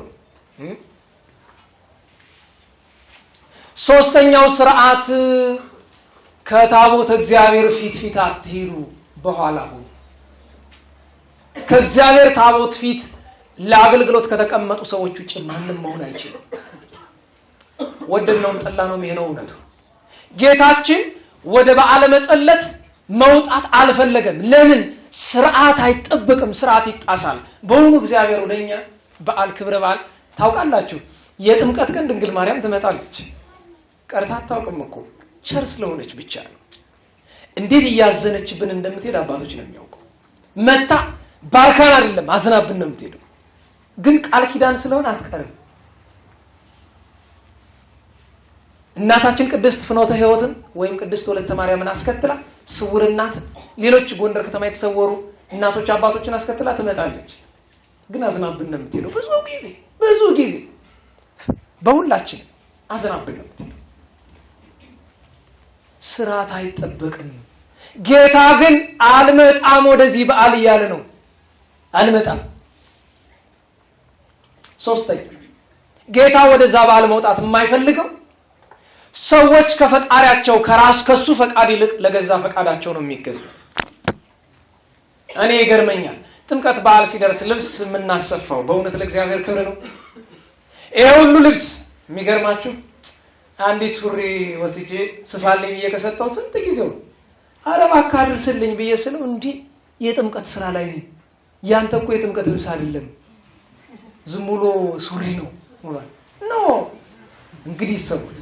3ኛው ስርዓት ከታቦተ እግዚአብሔር ፊት አትሂዱ፣ በኋላ ሁኑ። ከእግዚአብሔር ታቦት ፊት ለአገልግሎት ከተቀመጡ ሰዎች ውጭ ማንም መሆን አይችልም። ወደድነውም ጠላነውም ይሄ ነው እውነቱ። ጌታችን ወደ በዓለ መጸለት መውጣት አልፈለገም። ለምን? ስርዓት አይጠብቅም፣ ስርዓት ይጣሳል። በእውኑ እግዚአብሔር ወደኛ በዓል ክብረ በዓል ታውቃላችሁ፣ የጥምቀት ቀን ድንግል ማርያም ትመጣለች። ቀርታ አታውቅም እኮ ቸር ስለሆነች ብቻ ነው። እንዴት እያዘነችብን እንደምትሄድ አባቶች ነው የሚያውቁ። መታ ባርካን አይደለም አዝናብን ነው የምትሄደው። ግን ቃል ኪዳን ስለሆነ አትቀርም። እናታችን ቅድስት ፍኖተ ሕይወትን ወይም ቅድስት ወለተ ማርያምን አስከትላ ስውር እናት ሌሎች ጎንደር ከተማ የተሰወሩ እናቶች አባቶችን አስከትላ ትመጣለች። ግን አዝናብን ነው የምትሄደው። ብዙ ጊዜ በሁላችን አዝናብን ነው የምትሄደው። ስርዓት አይጠበቅም። ጌታ ግን አልመጣም ወደዚህ በዓል እያለ ነው። አልመጣም። 3ኛ ጌታ ወደዛ በዓል መውጣት የማይፈልገው ሰዎች ከፈጣሪያቸው ከሱ ፈቃድ ይልቅ ለገዛ ፈቃዳቸው ነው የሚገዙት። እኔ ይገርመኛል። ጥምቀት በዓል ሲደርስ ልብስ የምናሰፋው በእውነት ለእግዚአብሔር ክብር ነው። ይሄ ሁሉ ልብስ የሚገርማችሁ አንዲት ሱሪ ወስጄ ስፋልኝ ብዬ ከሰጠው ስንት ጊዜው ነው። ኧረ እባክህ አድርስልኝ ብዬ ስለው እንዴ የጥምቀት ስራ ላይ ነኝ። ያንተ እኮ የጥምቀት ልብስ አይደለም ዝም ብሎ ሱሪ ነው ነው። እንግዲህ ይሰሙት።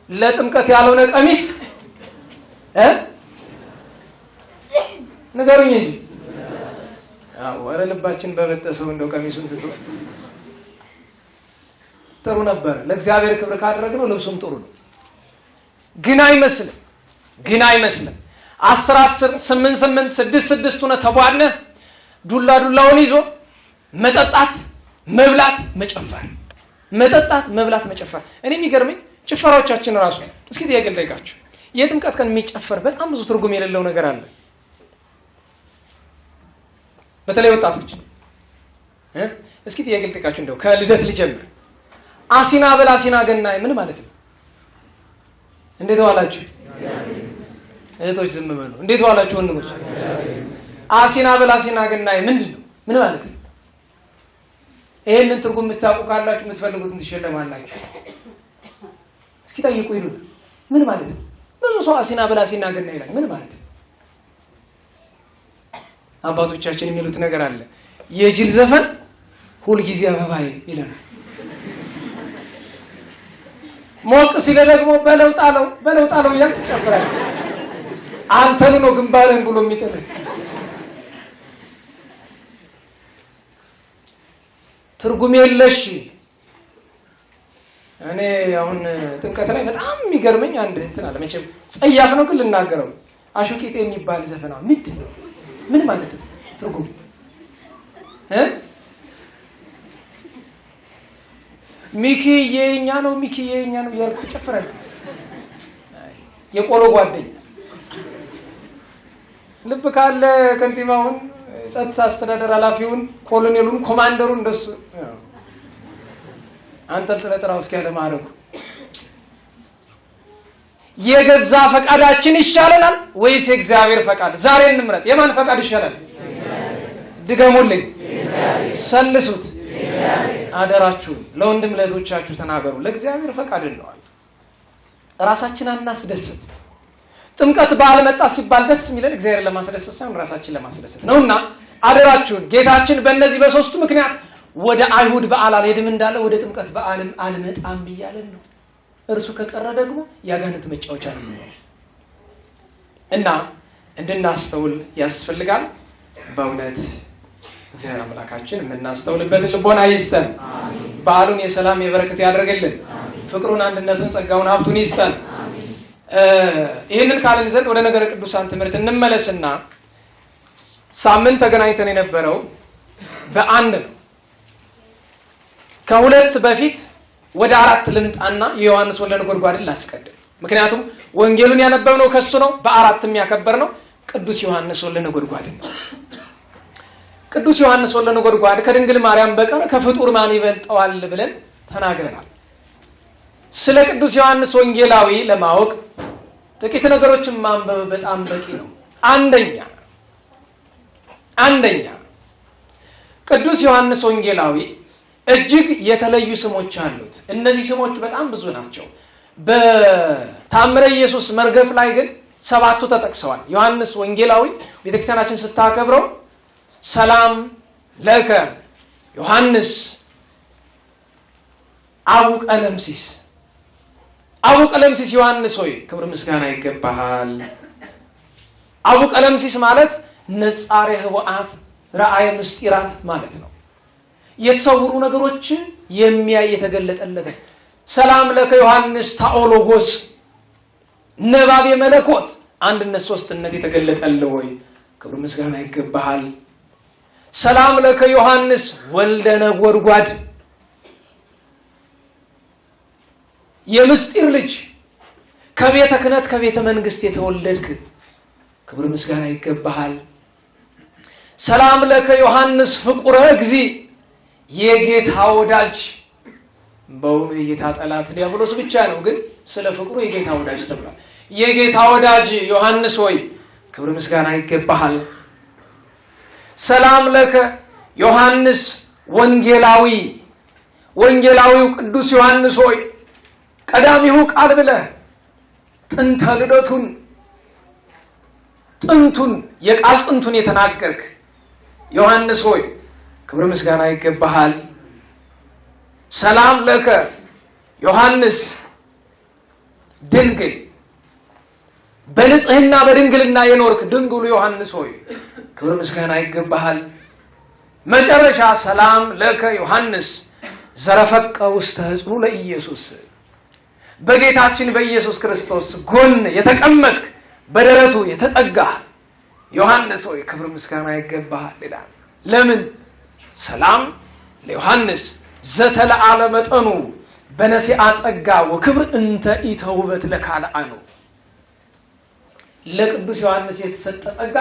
ለጥምቀት ያልሆነ ቀሚስ ንገሩኝ እንጂ ወረ ልባችን በበጠሰው እንደው ቀሚሱን ትቶ ጥሩ ነበር። ለእግዚአብሔር ክብር ካደረግነው ልብሱም ጥሩ ነው። ግን አይመስልም 10 8 6 ሆነ ተቧድነ ዱላውን ይዞ መጠጣት መብላት መጨፈር። እኔ የሚገርመኝ ጭፈራዎቻችን ራሱ እስኪ ጥያቄ ልጠይቃችሁ። የጥምቀት ቀን የሚጨፈር በጣም ብዙ ትርጉም የሌለው ነገር አለ። በተለይ ወጣቶች እስኪ ጥያቄ ልጠይቃችሁ። እንደው ከልደት ልጀምር። አሲና በል አሲና ገናይ ምን ማለት ነው? እንዴት ዋላችሁ እህቶች? ዝም በሉ። እንዴት ዋላችሁ ወንድሞች? አሲና በል አሲና ገናይ ምንድን ነው? ምን ማለት ነው? ይሄንን ትርጉም የምታውቁ ካላችሁ የምትፈልጉትን ትሸለማላችሁ። እስኪ ጠይቁ ይሉ። ምን ማለት ነው? ብዙ ሰው አሲና በል አሲና ገናይ ይላል። ምን ማለት ነው? አባቶቻችን የሚሉት ነገር አለ። የጅል ዘፈን ሁልጊዜ አበባዬ ይላል። ሞቅ ሲለ ደግሞ በለው ጣለው እያልክ ትጨፍራለህ። አንተኑ ነው ግንባርህን ብሎ የሚጥልህ። ትርጉም የለሽ። እኔ አሁን ጥምቀት ላይ በጣም የሚገርመኝ አንድ እንትን አለ። መቼም ጸያፍ ነው ግን ልናገረው። አሹቂጤ የሚባል ዘፈና ምንድን ነው? ምን ማለት ነው ትርጉም? ሚኪ የኛ ነው ሚኪ የኛ ነው ያልኩ ጨፈረን። የቆሎ ጓደኛ ልብ ካለ ከንቲባውን፣ ጸጥታ አስተዳደር ኃላፊውን፣ ኮሎኔሉን፣ ኮማንደሩን እንደሱ አንተ ጥለጥራው እስኪ ያለ ማረጉ የገዛ ፈቃዳችን ይሻለናል ወይስ የእግዚአብሔር ፈቃድ? ዛሬ እንምረጥ። የማን ፈቃድ ይሻላል? ድገሙልኝ፣ ሰልሱት። አደራችሁ ለወንድም ለእህቶቻችሁ ተናገሩ። ለእግዚአብሔር ፈቃድ እንለዋል። ራሳችን አናስደስት። ጥምቀት በዓል መጣ ሲባል ደስ የሚለን እግዚአብሔር ለማስደሰት ሳይሆን ራሳችን ለማስደሰት ነውና አደራችሁን ጌታችን በእነዚህ በሶስቱ ምክንያት ወደ አይሁድ በዓል አልሄድም እንዳለ ወደ ጥምቀት በዓልም አልመጣም ብያለን ነው። እርሱ ከቀረ ደግሞ ያጋንንት መጫወቻ ነው እና እንድናስተውል ያስፈልጋል። በእውነት እግዚአብሔር አምላካችን የምናስተውልበትን ልቦና ይስጠን። በዓሉን የሰላም የበረከት ያደርግልን። ፍቅሩን፣ አንድነቱን፣ ጸጋውን፣ ሀብቱን ይስጠን። ይህንን ካልን ዘንድ ወደ ነገረ ቅዱሳን ትምህርት እንመለስና ሳምንት ተገናኝተን የነበረው በአንድ ነው። ከሁለት በፊት ወደ አራት ልምጣና የዮሐንስ ወልደ ነጎድጓድን ላስቀድም። ምክንያቱም ወንጌሉን ያነበብነው ከሱ ነው። በአራትም ያከበርነው ቅዱስ ዮሐንስ ወልደ ነጎድጓድን ነው። ቅዱስ ዮሐንስ ወልደ ነጎድጓድ ከድንግል ማርያም በቀር ከፍጡር ማን ይበልጠዋል ብለን ተናግረናል። ስለ ቅዱስ ዮሐንስ ወንጌላዊ ለማወቅ ጥቂት ነገሮችን ማንበብ በጣም በቂ ነው። አንደኛ ቅዱስ ዮሐንስ ወንጌላዊ እጅግ የተለዩ ስሞች አሉት። እነዚህ ስሞች በጣም ብዙ ናቸው። በታምረ ኢየሱስ መርገፍ ላይ ግን 7ቱ ተጠቅሰዋል። ዮሐንስ ወንጌላዊ ቤተክርስቲያናችን ስታከብረው ሰላም ለከ ዮሐንስ አቡ ቀለምሲስ፣ አቡ ቀለምሲስ ዮሐንስ ሆይ ክብር ምስጋና ይገባሃል። አቡ ቀለምሲስ ማለት ነጻሬ ህወአት ራእየ ምስጢራት ማለት ነው። የተሰውሩ ነገሮችን የሚያይ የተገለጠለት። ሰላም ለከ ዮሐንስ ታኦሎጎስ ነባቤ መለኮት አንድነት ሶስትነት የተገለጠልህ ሆይ ክብር ምስጋና ይገባሃል። ሰላም ለከ ዮሐንስ ወልደ ነጎድጓድ የምስጢር ልጅ ከቤተ ክህነት ከቤተ መንግስት የተወለድክ ክብር ምስጋና ይገባሃል። ሰላም ለከ ዮሐንስ ፍቁረ እግዚእ የጌታ ወዳጅ። በውኑ የጌታ ጠላት ዲያብሎስ ብቻ ነው፣ ግን ስለ ፍቅሩ የጌታ ወዳጅ ተብሏል። የጌታ ወዳጅ ዮሐንስ ሆይ ክብር ምስጋና ይገባሃል። ሰላም ለከ ዮሐንስ ወንጌላዊ፣ ወንጌላዊው ቅዱስ ዮሐንስ ሆይ ቀዳሚሁ ቃል ብለህ ጥንተ ልደቱን ጥንቱን የቃል ጥንቱን የተናገርክ ዮሐንስ ሆይ ክብር ምስጋና ይገባሃል። ሰላም ለከ ዮሐንስ ድንግል፣ በንጽህና በድንግልና የኖርክ ድንግሉ ዮሐንስ ሆይ ክብር ምስጋና ይገባሃል። መጨረሻ ሰላም ለከ ዮሐንስ ዘረፈቀ ውስተ ሕጽኑ ለኢየሱስ፣ በጌታችን በኢየሱስ ክርስቶስ ጎን የተቀመጥክ በደረቱ የተጠጋህ ዮሐንስ ሆይ ክብር ምስጋና ይገባሃል ይላል። ለምን? ሰላም ለዮሐንስ ዘተለዓለ መጠኑ በነሲአ ጸጋ ወክብር እንተ ኢተውበት ለካልአኑ። ለቅዱስ ዮሐንስ የተሰጠ ጸጋ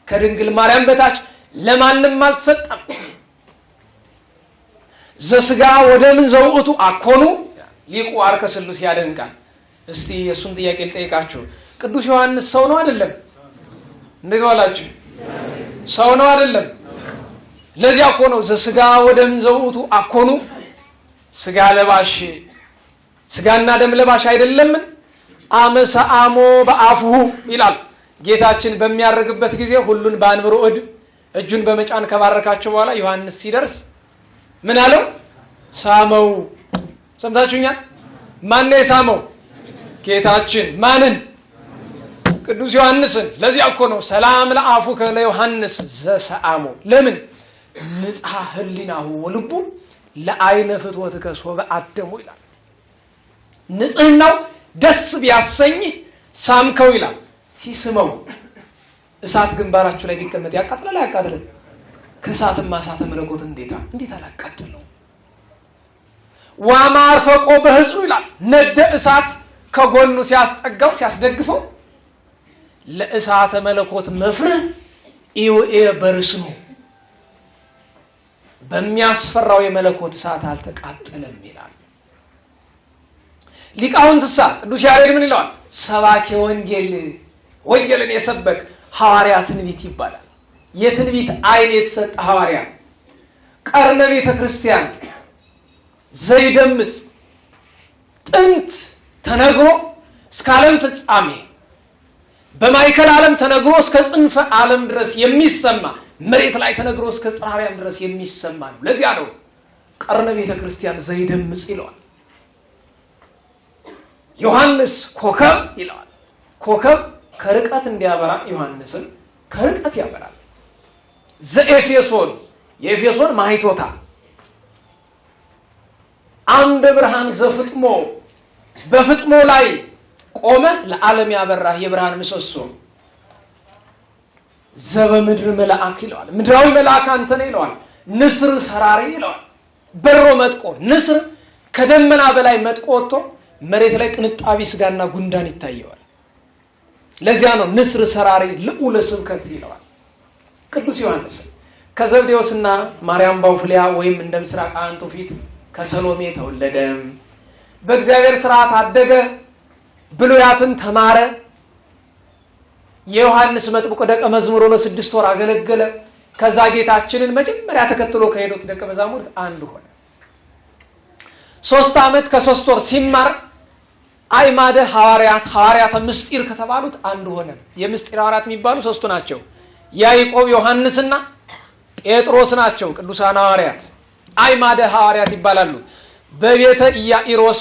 ከድንግል ማርያም በታች ለማንም አልተሰጠም። ዘስጋ ወደምን ዘውእቱ አኮኑ ሊቁ አርከ ስሉስ ያደንቃል። እስቲ የሱን ጥያቄ ልጠይቃችሁ። ቅዱስ ዮሐንስ ሰው ነው አይደለም? እንዴት ዋላችሁ? ሰው ነው አይደለም? ለዚያ እኮ ነው ዘስጋ ወደምን ዘውእቱ አኮኑ፣ ስጋ ለባሽ ስጋና ደም ለባሽ አይደለም። አመሰአሞ በአፍሁ ይላል። ጌታችን በሚያርግበት ጊዜ ሁሉን በአንብሮ እጁን በመጫን ከባረካቸው በኋላ ዮሐንስ ሲደርስ ምን አለው? ሳመው። ሰምታችሁኛል? ማን ነው የሳመው? ጌታችን። ማንን? ቅዱስ ዮሐንስን። ለዚያ እኮ ነው ሰላም ለአፉከ ለዮሐንስ ዘሰአሞ። ለምን? ንጽሐ ህሊናሁ ወልቡ ለአይነ ፍትወትከ ሶበ አደሙ ይላል። ንጽህናው ደስ ቢያሰኝህ ሳምከው ይላል። ሲስመው እሳት ግንባራችሁ ላይ ቢቀመጥ ያቃጥላል አያቃጥልም? ከእሳትማ እሳተ መለኮት እንዴት አላቃጥለው? ዋማርፈቆ በህዝኑ ይላል። ነደ እሳት ከጎኑ ሲያስጠጋው ሲያስደግፈው ለእሳተ መለኮት መፍረህ ኢውኤ በርስሙ በሚያስፈራው የመለኮት እሳት አልተቃጠለም ይላል። ሊቃውንትሳ ቅዱስ ያሬድ ምን ይለዋል? ሰባኬ ወንጌል ወንጌልን የሰበክ ሐዋርያ ትንቢት ይባላል። የትንቢት አይን የተሰጠ ሐዋርያ ቀርነ ቤተ ክርስቲያን ዘይደምጽ ጥንት ተነግሮ እስከ ዓለም ፍጻሜ በማይከል ዓለም ተነግሮ እስከ ጽንፈ ዓለም ድረስ የሚሰማ መሬት ላይ ተነግሮ እስከ ጽርሐ አርያም ድረስ የሚሰማ ነው። ለዚያ ነው ቀርነ ቤተ ክርስቲያን ዘይደምጽ ይለዋል። ዮሐንስ ኮከብ ይለዋል። ኮከብ ከርቀት እንዲያበራ ዮሐንስን ከርቀት ያበራል። ዘኤፌሶን የኤፌሶን ማይቶታ አንድ ብርሃን ዘፍጥሞ በፍጥሞ ላይ ቆመ ለዓለም ያበራ የብርሃን ምሰሶ ዘበምድር መልአክ ይለዋል። ምድራዊ መልአክ አንተ ነህ ይለዋል። ንስር ሰራሪ ይለዋል። በሮ መጥቆ ንስር ከደመና በላይ መጥቆ ወጥቶ መሬት ላይ ቅንጣቢ ስጋና ጉንዳን ይታየዋል። ለዚያ ነው ንስር ሰራሪ ልዑለ ስብከት ይለዋል። ቅዱስ ዮሐንስ ከዘብዴዎስና ማርያም ባውፍሊያ ወይም እንደ ምስራቅ አንቱ ፊት ከሰሎሜ ተወለደ። በእግዚአብሔር ሥርዓት አደገ። ብሉያትን ተማረ። የዮሐንስ መጥምቁ ደቀ መዝሙር ሆኖ 6 ወር አገለገለ። ከዛ ጌታችንን መጀመሪያ ተከትሎ ከሄዱት ደቀ መዛሙርት አንዱ ሆነ። 3 ዓመት ከ3 ወር ሲማር አይማደ ሐዋርያተ ምስጢር ከተባሉት አንዱ ሆነ። የምስጢር ሐዋርያት የሚባሉ 3 ናቸው። ያዕቆብ፣ ዮሐንስና ጴጥሮስ ናቸው ቅዱሳን ሐዋርያት። አይማደ ሐዋርያት ይባላሉ። በቤተ ኢያኢሮስ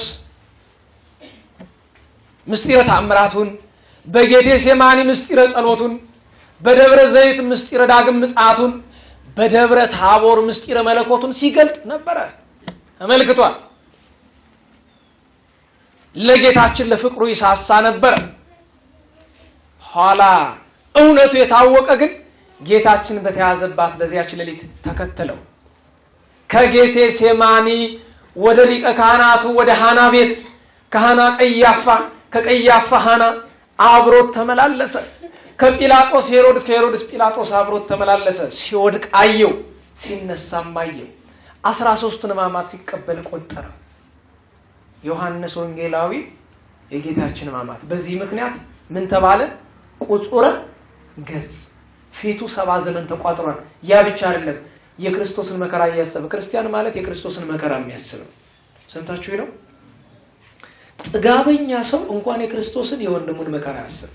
ምስጢረ ተአምራቱን፣ በጌቴ ሴማኒ ምስጢረ ጸሎቱን፣ በደብረ ዘይት ምስጢረ ዳግም ምጽአቱን፣ በደብረ ታቦር ምስጢረ መለኮቱን ሲገልጥ ነበረ ተመልክቷል። ለጌታችን ለፍቅሩ ይሳሳ ነበረ። ኋላ እውነቱ የታወቀ ግን ጌታችን በተያዘባት በዚያች ሌሊት ተከተለው። ከጌቴ ሴማኒ ወደ ሊቀ ካህናቱ ወደ ሃና ቤት ካህና ቀያፋ ከቀያፋ ሃና አብሮት ተመላለሰ። ከጲላጦስ ሄሮድስ ከሄሮድስ ጲላጦስ አብሮት ተመላለሰ። ሲወድቅ አየው፣ ሲነሳም አየው። 13ቱን ሕማማት ሲቀበል ቆጠረ። ዮሐንስ ወንጌላዊ የጌታችን ሕማማት በዚህ ምክንያት ምን ተባለ? ቁጹረ ገጽ ፊቱ 70 ዘመን ተቋጥሯል። ያ ብቻ አይደለም፣ የክርስቶስን መከራ ያሰበ ክርስቲያን ማለት የክርስቶስን መከራ የሚያስብ ነው። ሰምታችሁ ይለው ጥጋበኛ ሰው እንኳን የክርስቶስን የወንድሙን መከራ ያስብ።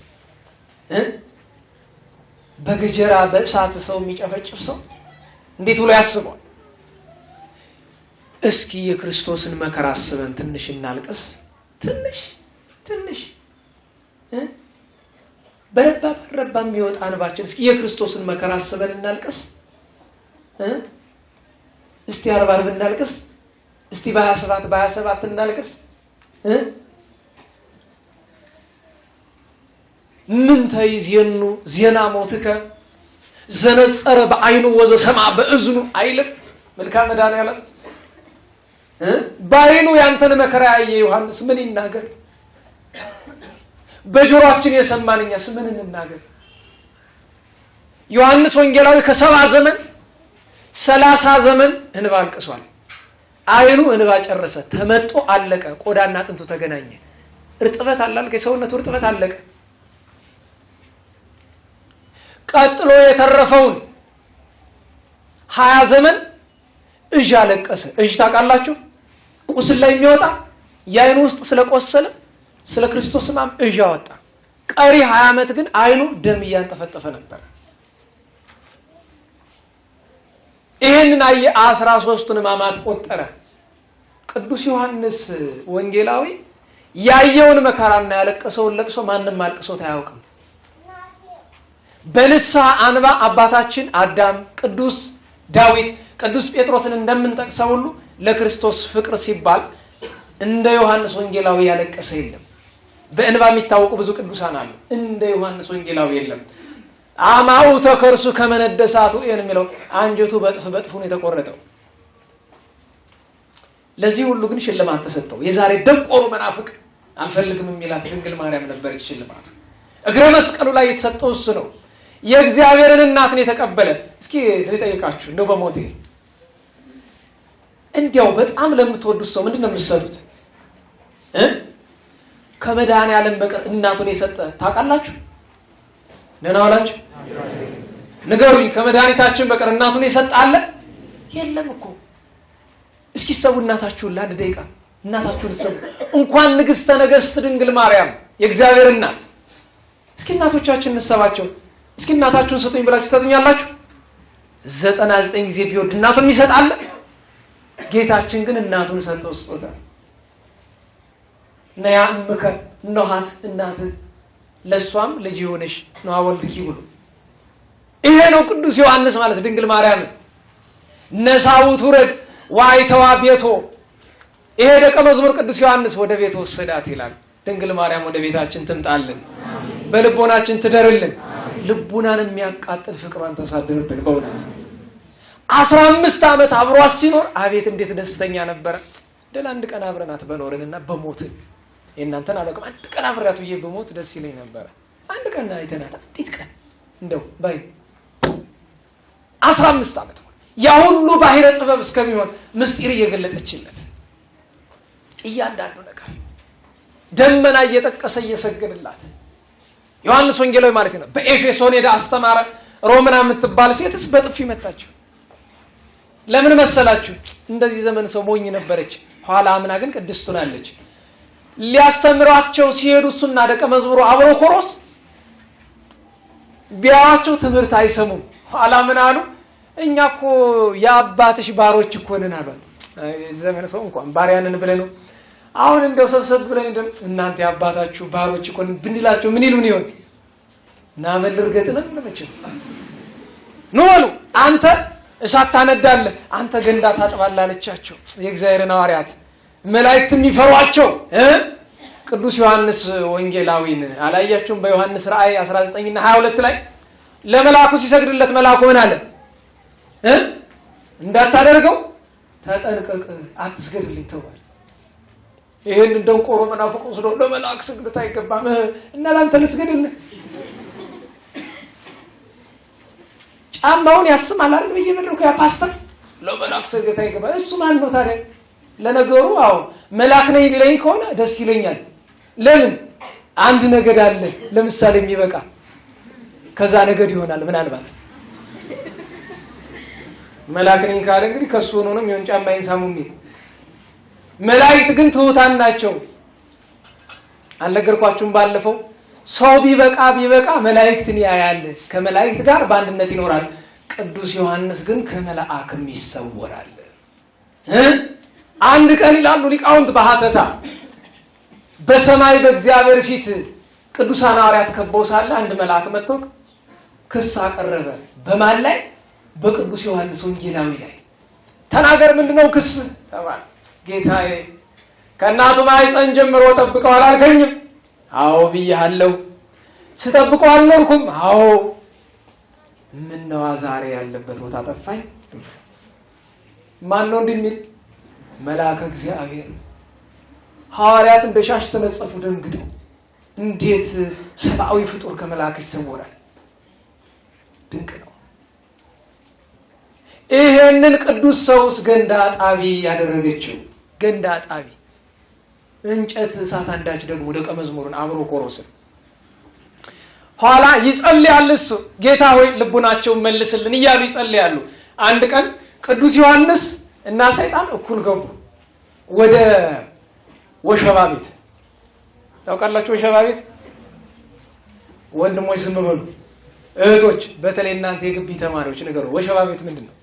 በገጀራ በእሳት ሰው የሚጨፈጭፍ ሰው እንዴት ብሎ ያስበዋል? እስኪ የክርስቶስን መከራ አስበን ትንሽ እናልቅስ። ትንሽ በረባ የሚወጣ እንባችን እስኪ የክርስቶስን መከራ አስበን እናልቅስ። እስቲ 40 እናልቅስ። እስቲ በ27 እናልቅስ። ምን ተይዜኑ ዜና ሞትከ ዘነጸረ በአይኑ ወዘሰማ በእዝኑ አይልም መልካም መድኃኒዓለም። በአይኑ ያንተን መከራ ያየ ዮሐንስ ምን ይናገር? በጆሮአችን የሰማንኛስ ምን እንናገር? ዮሐንስ ወንጌላዊ ከ70 ዘመን 30 ዘመን እንባ አልቅሷል። አይኑ እንባ ጨረሰ፣ ተመጦ አለቀ። ቆዳና አጥንቱ ተገናኘ። እርጥበት አላለቀ፣ የሰውነቱ እርጥበት አለቀ። ቀጥሎ የተረፈውን 20 ዘመን እጅ አለቀሰ። እጅ ታውቃላችሁ? ቁስል ላይ የሚወጣ የአይኑ ውስጥ ስለቆሰለ ስለ ክርስቶስ ሕማም እጅ አወጣ። ቀሪ 20 ዓመት ግን አይኑ ደም እያንጠፈጠፈ ነበር። ይሄንን አየ 13ቱን ሕማማት ቆጠረ። ቅዱስ ዮሐንስ ወንጌላዊ ያየውን መከራና ያለቀሰውን ለቅሶ ማንም አልቅሶት አያውቅም። በንስሐ አንባ አባታችን አዳም፣ ቅዱስ ዳዊት፣ ቅዱስ ጴጥሮስን እንደምንጠቅሰው ሁሉ ለክርስቶስ ፍቅር ሲባል እንደ ዮሐንስ ወንጌላዊ ያለቀሰ የለም። በእንባ የሚታወቁ ብዙ ቅዱሳን አሉ። እንደ ዮሐንስ ወንጌላዊ የለም። አማው ተከርሱ ከመነደሳቱ የሚለው አንጀቱ በጥፍ ነው የተቆረጠው። ለዚህ ሁሉ ግን ሽልማት ተሰጠው። የዛሬ ደንቆሮ መናፍቅ አልፈልግም የሚላት ድንግል ማርያም ነበረች ሽልማቱ። እግረ መስቀሉ ላይ የተሰጠው እሱ ነው። የእግዚአብሔርን እናትን የተቀበለ። እስኪ ልጠይቃችሁ እንደው በሞቴ እንዲያው በጣም ለምትወዱት ሰው ምንድነው የምትሰጡት? ከመድኃኔዓለም በቀር እናቱን የሰጠ ታውቃላችሁ? ደህና ዋላችሁ? ንገሩኝ። ከመድኃኒታችን በቀር እናቱን የሰጠ አለ? የለም እኮ። እስኪ ሰው እናታችሁን ለአንድ ደቂቃ እናታችሁን ሰው እንኳን ንግሥተ ነገሥት ድንግል ማርያም የእግዚአብሔር እናት። እስኪ እናቶቻችን እንሰባቸው። እስኪ እናታችሁን ስጡኝ ብላችሁ ትሰጡኛላችሁ? 99 ጊዜ ቢወድ እናቱን ይሰጣል። ጌታችን ግን እናቱን ሰጠው ስጦታ። ነያ እምከ ነሃት እናት ለሷም ልጅ ሆነሽ ነው ወልድኪ ብሎ። ይሄ ነው ቅዱስ ዮሐንስ ማለት ድንግል ማርያም። ነሳውት ውረድ ዋይተዋ ቤቶ። ይሄ ደቀ መዝሙር ቅዱስ ዮሐንስ ወደ ቤት ወሰዳት ይላል። ድንግል ማርያም ወደ ቤታችን ትምጣልን፣ በልቦናችን ትደርልን፣ ልቡናን የሚያቃጥል ፍቅሯን ተሳድርብን። በእውነት 15 ዓመት አብሯት ሲኖር አቤት እንዴት ደስተኛ ነበረ። ደል አንድ ቀን አብረናት በኖርንና በሞትን የእናንተን አለቀም አንድ ቀን አብሬያት ብዬ በሞት ደስ ይለኝ ነበረ። አንድ ቀን አይተናት አንዲት ቀን እንደው ባይ 15 ዓመት ያ ሁሉ ባሕረ ጥበብ እስከሚሆን ምስጢር እየገለጠችለት እያንዳንዱ ነገር ደመና እየጠቀሰ እየሰገደላት ዮሐንስ ወንጌላዊ ማለት ነው። በኤፌሶን ሄደ አስተማረ። ሮምና የምትባል ሴትስ በጥፊ መታቸው። ለምን መሰላችሁ? እንደዚህ ዘመን ሰው ሞኝ ነበረች። ኋላ አምና ግን ቅድስት ሆናለች። ሊያስተምሯቸው ሲሄዱ እሱና ደቀ መዝሙሩ አብሮኮሮስ ቢያዋቸው ትምህርት አይሰሙም። ኋላ ምን አሉ? እኛ እኮ የአባትሽ ባሮች እኮ ነን አሏት። ዘመን ሰው እንኳን ባሪያንን ብለ ነው። አሁን እንደው ሰብሰብ ብለን እንደው እናንተ የአባታችሁ ባሮች እኮ ብንላቸው ምን ይሉን ይሆን? ናበል እርገጥነን ለመቼም ነው አሉ። አንተ እሳት ታነዳለህ፣ አንተ ገንዳ ታጥባለህ አለቻቸው። የእግዚአብሔርን ሐዋርያት መላእክት የሚፈሯቸው ቅዱስ ዮሐንስ ወንጌላዊን አላያችሁም? በዮሐንስ ራእይ 19 እና 22 ላይ ለመላኩ ሲሰግድለት መላኩ ምን አለ? እንዳታደርገው ተጠንቀቅ፣ አትስገድልኝ ተባለ። ይሄን ደንቆሮ መናፍቅ ወስዶ ለመላክ ስግደት አይገባም እና ላንተ ልስገድልህ ጫማውን ያስማል አይደል? በየመድረኩ ያ ፓስተር ለመላክ ስግደት አይገባም። እሱ ማን ነው ታዲያ? ለነገሩ አዎ መላክ ነኝ ሊለኝ ከሆነ ደስ ይለኛል። ለምን? አንድ ነገድ አለ ለምሳሌ የሚበቃ ከዛ ነገድ ይሆናል። ምናልባት መላክ ነኝ ካለ እንግዲህ ከሱ ሆኖ ነው የሚሆን ጫማዬን ሳሙኝ። መላእክት ግን ትሑታን ናቸው። አልነገርኳችሁም ባለፈው? ሰው ቢበቃ መላእክትን ያያል፣ ከመላእክት ጋር በአንድነት ይኖራል። ቅዱስ ዮሐንስ ግን ከመላእክም ይሰወራል። አንድ ቀን ይላሉ ሊቃውንት በሐተታ በሰማይ በእግዚአብሔር ፊት ቅዱሳን ሐዋርያት ከበው ሳለ አንድ መልአክ መጥቶ ክስ አቀረበ። በማን ላይ? በቅዱስ ዮሐንስ ወንጌላዊ ላይ። ተናገር፣ ምንድነው ክስ ተባለ። ጌታዬ ከእናቱ ማኅፀን ጀምሮ ጠብቀው አላልከኝም? አዎ ብያለሁ። ስጠብቀው አልኖርኩም? አዎ። ምነዋ ዛሬ ያለበት ቦታ ጠፋኝ? ማን ነው እንደሚል? መልአከ እግዚአብሔር። ሐዋርያት እንደ ሻሽ ተነጸፉ ደንግጠው። እንዴት ሰብአዊ ፍጡር ከመልአክ ይሰወራል? ድንቅ ነው። ይሄንን ቅዱስ ሰውስ ገንዳ ጣቢ ያደረገችው ገንዳ ጣቢ እንጨት እሳት አንዳች ደግሞ ደቀ መዝሙሩን አብሮኮሮስን ኋላ ይጸልያል። እሱ ጌታ ሆይ ልቡናቸውን መልስልን እያሉ ይጸልያሉ። አንድ ቀን ቅዱስ ዮሐንስ እና ሰይጣን እኩል ገቡ ወደ ወሸባ ቤት። ታውቃላችሁ ወሸባ ቤት? ወንድሞች ዝም በሉ፣ እህቶች በተለይ እናንተ የግቢ ተማሪዎች ንገሩ፣ ወሸባ ቤት ምንድን ነው?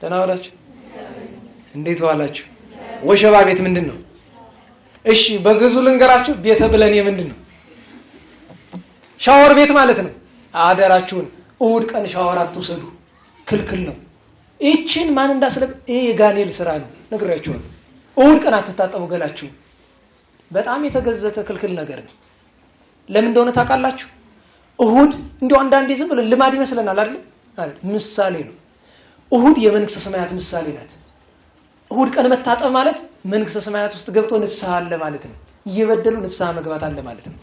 ደህና ዋላችሁ? እንዴት ዋላችሁ? ወሸባ ቤት ምንድን ነው? እሺ በግዙ ልንገራችሁ። ቤተ ብለኔ ምንድን ነው? ሻወር ቤት ማለት ነው። አደራችሁን እሑድ ቀን ሻወር አትውሰዱ፣ ክልክል ነው። እቺን ማን እንዳስለብ የጋኔል ስራ ነው ነግራችኋለሁ። እሁድ ቀን አትታጠቡ ገላችሁ። በጣም የተገዘተ ክልክል ነገር ነው። ለምን እንደሆነ ታውቃላችሁ? እሁድ እንደው አንዳንዴ ዝም ብለን ልማድ ይመስለናል አይደል? ምሳሌ ነው። እሁድ የመንግስተ ሰማያት ምሳሌ ናት። እሁድ ቀን መታጠብ ማለት መንግስተ ሰማያት ውስጥ ገብቶ ንስሐ አለ ማለት ነው። እየበደሉ ንስሐ መግባት አለ ማለት ነው።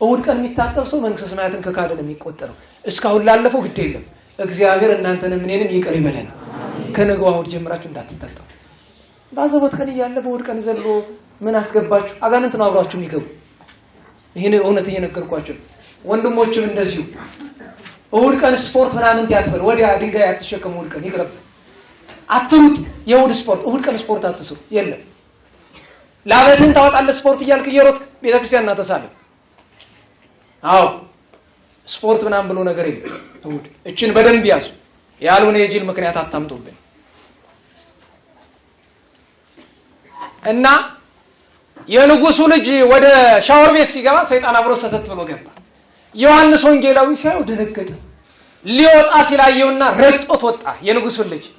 እሁድ ቀን የሚታጠብ ሰው መንግስተ ሰማያትን ከካደ ነው የሚቆጠረው። እስካሁን ላለፈው ግድ የለም። እግዚአብሔር እናንተንም እኔንም ይቅር ይበለን። ከነገው እሁድ ጀምራችሁ እንዳትታጠቡ። ባዘቦት ቀን እያለ በእሁድ ቀን ዘሎ ምን አስገባችሁ? አጋንንት ነው አብራችሁ የሚገቡ። ይሄን እውነት እየነገርኳችሁ ነው። ወንድሞችም እንደዚሁ እሁድ ቀን ስፖርት ምናምን ያትበል ወዲያ ድንጋይ አትሸከሙ። እሁድ ቀን ይቅርብ አትሩጥ። የእሁድ ስፖርት እሁድ ቀን ስፖርት አትስሩ። የለም ላበትን ታወጣለህ ስፖርት እያልክ እየሮጥክ ቤተክርስቲያን እና ተሳለም። አዎ ስፖርት ምናምን ብሎ ነገር የለም። እሁድ እችን በደንብ ያዙ። ያልሆነ የጅል ምክንያት አታምጡብን። እና የንጉሱ ልጅ ወደ ሻወር ቤት ሲገባ ሰይጣን አብሮ ሰተት ብሎ ገባ። ዮሐንስ ወንጌላዊ ሲያየው ደነገጠ። ሊወጣ ሲላየውና ረግጦት ወጣ።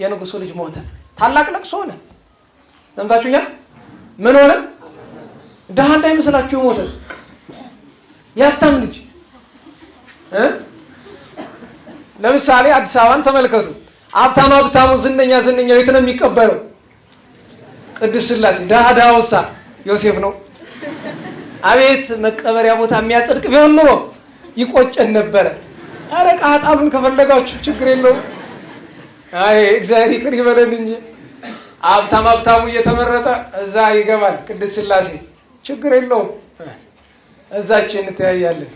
የንጉሱ ልጅ ሞተ። ታላቅ ለቅሶ ሆነ። ሰምታችሁኛል? ምን ሆነ? ደሃ እንዳይመስላችሁ ሞተ። ያታም ልጅ ለምሳሌ አዲስ አበባን ተመልከቱ። ሀብታሙ ዝነኛው የት ነው የሚቀበረው? ቅድስት ሥላሴ። ደሃውሳ ዮሴፍ ነው። አቤት መቀበሪያ ቦታ የሚያጸድቅ ቢሆን ኖሮ ይቆጨን ነበረ። ኧረ ቃጣሉን ከፈለጋችሁ ችግር የለውም። አይ እግዚአብሔር ይቅር ይበለን እንጂ ሀብታሙ እየተመረጠ እዛ ይገባል። ቅድስት ሥላሴ ችግር የለውም። እዛችን እንተያያለን።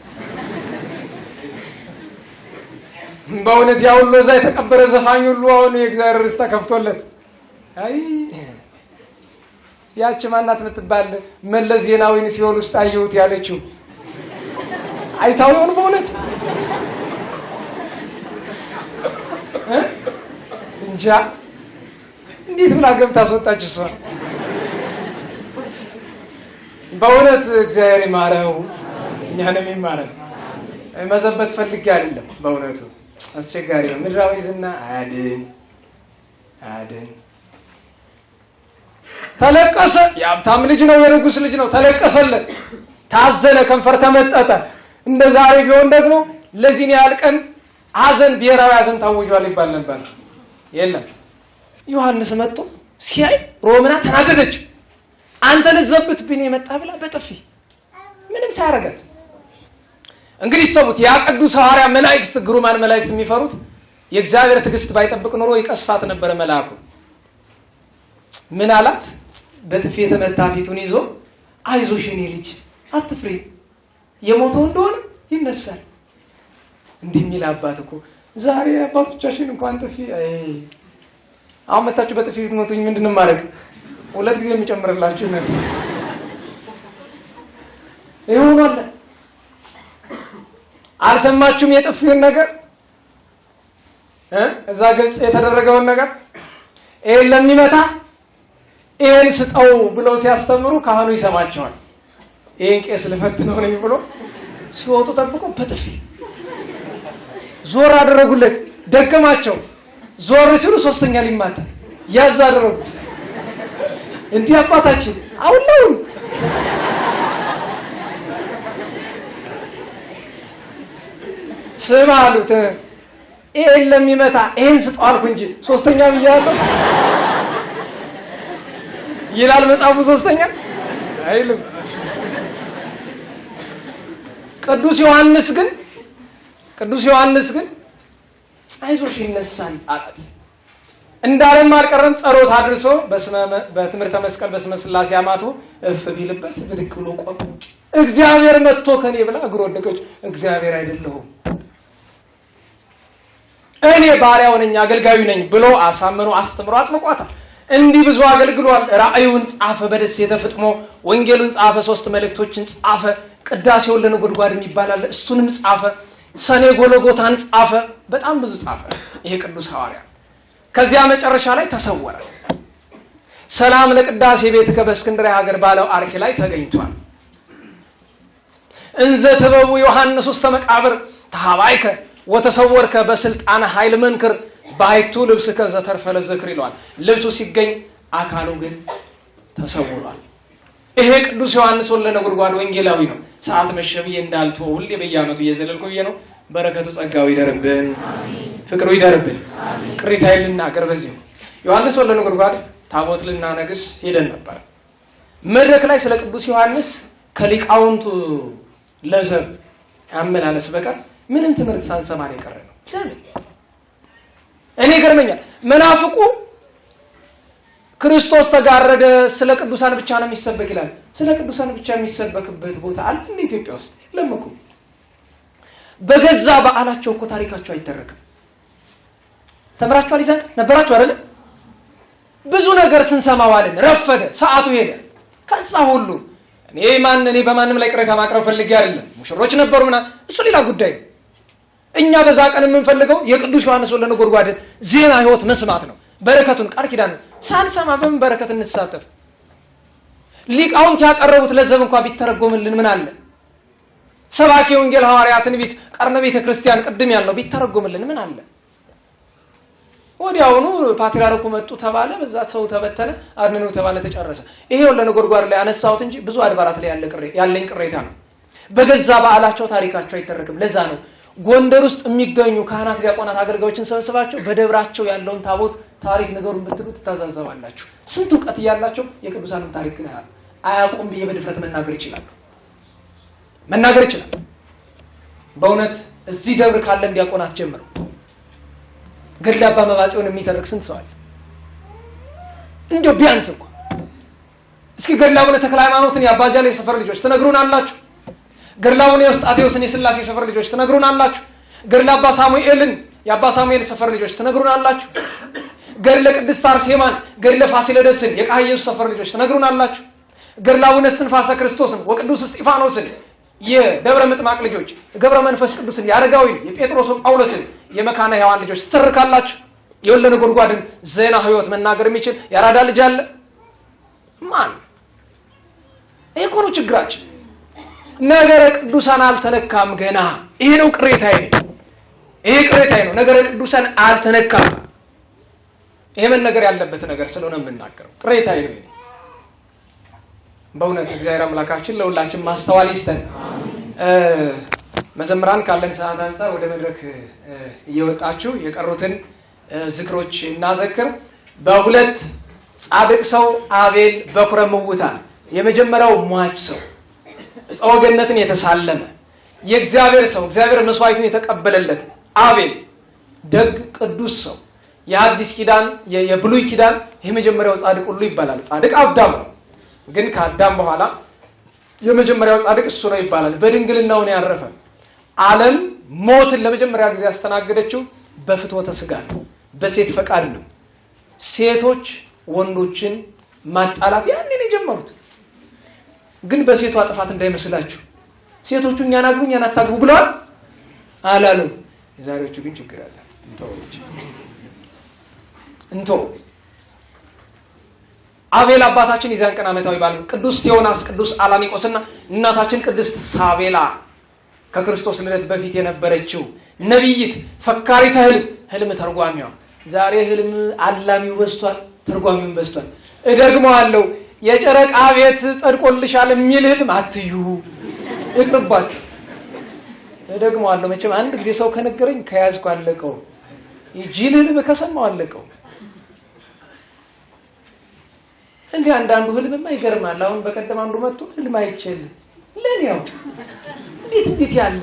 በእውነት ያ ሁሉ እዛ የተቀበረ ዘፋኝ ሁሉ አሁን የእግዚአብሔር ርስት ተከፍቶለት አይ ያቺ ማናት የምትባል መለስ ዜናዊን ሲኦል ውስጥ አየሁት ያለችው አይታው ይሆን? በእውነት እንጃ እንዴት ብላ ገብታ አስወጣች እሷ። በእውነት እግዚአብሔር ይማረው እኛንም ይማረን። መዘበት ፈልጌ አይደለም። በእውነቱ አስቸጋሪ ነው። ምድራዊ ዝና አያድን። ተለቀሰ። የሀብታም ልጅ ነው፣ የንጉስ ልጅ ነው። ተለቀሰለት፣ ታዘነ፣ ከንፈር ተመጠጠ። እንደ ዛሬ ቢሆን ደግሞ ለዚህ ያህል ቀን ሐዘን፣ ብሔራዊ ሐዘን ታውጇል ይባል ነበር። የለም። ዮሐንስ መጥቶ ሲያይ ሮምና ተናደደች። አንተ ልዘብትብኝ የመጣ ብላ በጥፊ ምንም ሳያረጋት። እንግዲህ ሰሙት። ያ ቅዱስ ሐዋርያ መላእክት፣ ግሩማን መላእክት የሚፈሩት የእግዚአብሔር ትዕግስት ባይጠብቅ ኖሮ ይቀስፋት ነበር መልአኩ። ምን አላት? በጥፊ የተመታ ፊቱን ይዞ አይዞሽ የኔ ልጅ አትፍሪ፣ የሞተው እንደሆነ ይነሳል። እንዲህ የሚል አባት እኮ ዛሬ አባቶቻችን እንኳን ጥፊ አሁን መታችሁ በጥፊ ብትመቱኝ ምንድነው ማድረግ? ሁለት ጊዜ የሚጨምርላችሁ ነው። ይሆናል። አልሰማችሁም የጥፊውን ነገር? እዛ ግልጽ የተደረገውን ነገር ይሄን ለሚመታ ይሄን ስጠው ብለው ሲያስተምሩ ካህኑ ይሰማቸዋል። ይሄን ቄስ ልፈትነው ነኝ ብሎ ሲወጡ ጠብቆ በጥፊ ዞር አደረጉለት። ደከማቸው። ዞር ሲሉ ሶስተኛ ሊማታ ያዝ አደረጉ። እንዲህ አባታችን አውለው ስማ አሉት። ይሄን ለሚመታ ይሄን ስጠው አልኩ እንጂ ሶስተኛ ብያለሁ ይላል መጽሐፉ። ሶስተኛ አይልም። ቅዱስ ዮሐንስ ግን አይዞሽ ይነሳል አላት። እንዳለም አልቀረም። ጸሎት አድርሶ በትምህርተ መስቀል በስመ ሥላሴ አማቶ እፍ ቢልበት ብድግ ብሎ ቆመ። እግዚአብሔር መጥቶ ከኔ ብላ እግር ወደቀች። እግዚአብሔር አይደለሁም እኔ ባሪያው ነኝ አገልጋዩ ነኝ ብሎ አሳምኖ አስተምሮ አጥምቋታል። እንዲህ ብዙ አገልግሏል። ራእዩን ጻፈ፣ በደሴተ ፍጥሞ ወንጌሉን ጻፈ፣ 3 መልእክቶችን ጻፈ፣ ቅዳሴውን ለነጎድጓድ የሚባላል እሱንም ጻፈ፣ ሰኔ ጎልጎታን ጻፈ፣ በጣም ብዙ ጻፈ ይሄ ቅዱስ ሐዋርያ። ከዚያ መጨረሻ ላይ ተሰወረ። ሰላም ለቅዳሴ ቤትከ በእስክንድርያ ሀገር ባለው አርኪ ላይ ተገኝቷል። እንዘ ተበቡ ዮሐንስ ውስተ መቃብር ተሃባይከ ወተሰወርከ በስልጣነ ኃይል መንክር ባይቱ ልብስ ከዘተርፈ ለዘክር ይለዋል። ልብሱ ሲገኝ አካሉ ግን ተሰውሯል። ይሄ ቅዱስ ዮሐንስ ወልደ ነጎድጓድ ወንጌላዊ ነው። ሰዓት መሸ ብዬ እንዳልተወው ሁሌ በየዓመቱ እየዘለልኩ ብዬ ነው። በረከቱ ጸጋው ይደርብን፣ ፍቅሩ ይደርብን። ቅሪታ ልናገር በዚሁ ዮሐንስ ወልደ ነጎድጓድ ታቦት ልናነግስ ሄደን ነበር። መድረክ ላይ ስለ ቅዱስ ዮሐንስ ከሊቃውንቱ ለዘብ አመላለስ በቀር ምንም ትምህርት ሳንሰማ ነው የቀረነው። ለምን? እኔ ገርመኛል። መናፍቁ ክርስቶስ ተጋረደ ስለ ቅዱሳን ብቻ ነው የሚሰበክ ይላል። ስለ ቅዱሳን ብቻ የሚሰበክበት ቦታ አለ እንደ ኢትዮጵያ ውስጥ የለም እኮ። በገዛ በዓላቸው እኮ ታሪካቸው አይተረክም። ተምራችኋል? ይዛቅ ነበራችሁ አይደል? ብዙ ነገር ስንሰማ ዋልን። ረፈደ፣ ሰዓቱ ሄደ። ከዛ ሁሉ እኔ በማንም ላይ ቅሬታ ማቅረብ ፈልጌ አይደለም። ሙሽሮች ነበሩና እሱ ሌላ ጉዳይ። እኛ በዛ ቀን የምንፈልገው የቅዱስ ዮሐንስ ወልደ ነጎድጓድ ዜና ሕይወት መስማት ነው። በረከቱን ቃል ኪዳን ሳንሰማ በምን በረከት እንሳተፍ? ሊቃውንት ያቀረቡት ለዘብ እንኳን ቢተረጎምልን ምን አለ? ሰባኪ ወንጌል ሐዋርያ ትንቢት ቀርነ ቤተ ክርስቲያን ቅድም ያለው ቢተረጎምልን ምን አለ? ወዲያውኑ ፓትርያርኩ መጡ ተባለ፣ በዛ ሰው ተበተነ፣ አድነው ተባለ፣ ተጨረሰ። ይሄ ወልደ ነጎድጓድ ላይ አነሳሁት እንጂ ብዙ አድባራት ላይ ያለኝ ቅሬታ ነው። በገዛ በዓላቸው ታሪካቸው አይተረክም። ለዛ ነው ጎንደር ውስጥ የሚገኙ ካህናት፣ ዲያቆናት፣ አገልጋዮችን ሰበስባቸው በደብራቸው ያለውን ታቦት ታሪክ ነገሩን ብትሉ ትታዛዘባላችሁ። ስንት ዕውቀት እያላቸው የቅዱሳንን ታሪክ ግን አያውቁም ብዬ በድፍረት መናገር ይችላል። በእውነት እዚህ ደብር ካለን ዲያቆናት ጀምረው ገድለ አባ መባጽዮን የሚተርክ ስንት ሰው አለ? እንደው ቢያንስ እንኳን እስኪ ገድለ አቡነ ተክለ ሃይማኖትን የአባጃሌ ሰፈር ልጆች ትነግሩን አላችሁ? ገድለ አቡነ የውስጣቴዎስን የሥላሴ ሰፈር ልጆች ትነግሩን አላችሁ? ገድለ አባ ሳሙኤልን የአባ ሳሙኤል ሰፈር ልጆች ትነግሩን አላችሁ? ገድለ ቅድስት አርሴማን፣ ገድለ ፋሲለደስን የቃየሱ ሰፈር ልጆች ትነግሩን አላችሁ? ገድለ አቡነ እስትንፋሰ ክርስቶስን ወቅዱስ እስጢፋኖስን የደብረ ምጥማቅ ልጆች፣ ገብረ መንፈስ ቅዱስን፣ የአረጋዊን፣ የጴጥሮስ ጳውሎስን የመካነ ሕያዋን ልጆች ትተርካላችሁ? የወልደ ነጎድጓድን ዜና ሕይወት መናገር የሚችል ያራዳ ልጅ አለ? ማን? ይሄ እኮ ነው ችግራችን። ነገረ ቅዱሳን አልተነካም ገና። ይሄ ነው ቅሬታዬ። ነው። ነገረ ቅዱሳን አልተነካም። ይሄ መነገር ያለበት ነገር ስለሆነ የምናገረው ቅሬታዬ ነው። በእውነት እግዚአብሔር አምላካችን ለሁላችን ማስተዋል ይስጠን። መዘምራን ካለን ሰዓት አንፃር ወደ መድረክ እየወጣችሁ የቀሩትን ዝክሮች እናዘክር። በሁለት ጻድቅ ሰው አቤል በኩረ ምውታን፣ የመጀመሪያው ሟች ሰው ዕፀ ገነትን የተሳለመ የእግዚአብሔር ሰው፣ እግዚአብሔር መስዋዕቱን የተቀበለለት አቤል ደግ ቅዱስ ሰው፣ የአዲስ ኪዳን የብሉይ ኪዳን የመጀመሪያው ጻድቅ ሁሉ ይባላል። ጻድቅ አዳም ነው፣ ግን ከአዳም በኋላ የመጀመሪያው ጻድቅ እሱ ነው ይባላል። በድንግልናው ነው ያረፈ። ዓለም ሞትን ለመጀመሪያ ጊዜ ያስተናገደችው በፍትወተ ሥጋ ነው፣ በሴት ፈቃድ ነው። ሴቶች ወንዶችን ማጣላት ያኔ ነው የጀመሩት። ግን በሴቷ ጥፋት እንዳይመስላችሁ ሴቶቹ እኛን አግቡ እኛን አታግቡ ብለዋል አላሉም። የዛሬዎቹ ግን ችግር አለ። እንተው አቤል አባታችን የዛን ቀን ዓመታዊ በዓል፣ ቅዱስ ቴዎናስ፣ ቅዱስ አላኒቆስና እናታችን ቅድስት ሳቤላ ከክርስቶስ ልደት በፊት የነበረችው ነቢይት ፈካሪተ ህልም ተርጓሚዋ። ዛሬ ህልም አላሚው በዝቷል፣ ተርጓሚውም በዝቷል። እደግመዋለሁ፣ የጨረቃ ቤት ጸድቆልሻል የሚል ህልም አትዩ፣ ይቅርባችሁ። እደግመዋለሁ፣ መቼም አንድ ጊዜ ሰው ከነገረኝ ከያዝኩ አለቀው። የጂል ህልም ከሰማው አለቀው። እንዴ አንዳንዱ ህልምማ ይገርማል። አሁን በቀደም አንዱ መጥቶ ህልም አይችል ለኔው እንዴት ያለ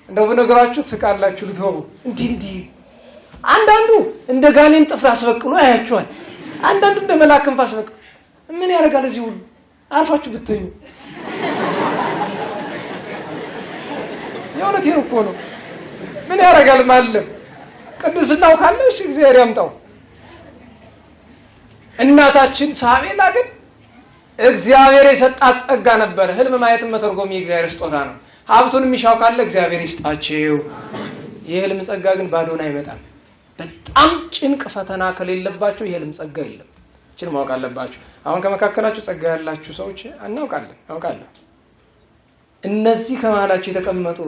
እንደው በነገራችሁ ትስቃላችሁ ልትሆኑ እንዴ አንዳንዱ እንደ ጋኔን ጥፍር አስበቅሎ አያችኋል። አንዳንዱ እንደ መልአክ ክንፍ አስበቅሎ ምን ያደርጋል? እዚህ ሁሉ አርፋችሁ ብትኙ የእውነቴን እኮ ነው። ምን ያደርጋል ማለት ቅዱስናው ካለ እሺ እግዚአብሔር ያምጣው። እናታችን ሳቤላ ግን እግዚአብሔር የሰጣት ጸጋ ነበር። ህልም ማየትን መተርጎም የእግዚአብሔር ስጦታ ነው። ሀብቱን የሚሻው ካለ እግዚአብሔር ይስጣቸው። የህልም ጸጋ ግን ባዶን አይመጣም። በጣም ጭንቅ ፈተና ከሌለባቸው የህልም ጸጋ የለም። እችን ማወቅ አለባችሁ። አሁን ከመካከላችሁ ጸጋ ያላችሁ ሰዎች አውቃለሁ። እነዚህ ከመሃላችሁ የተቀመጡ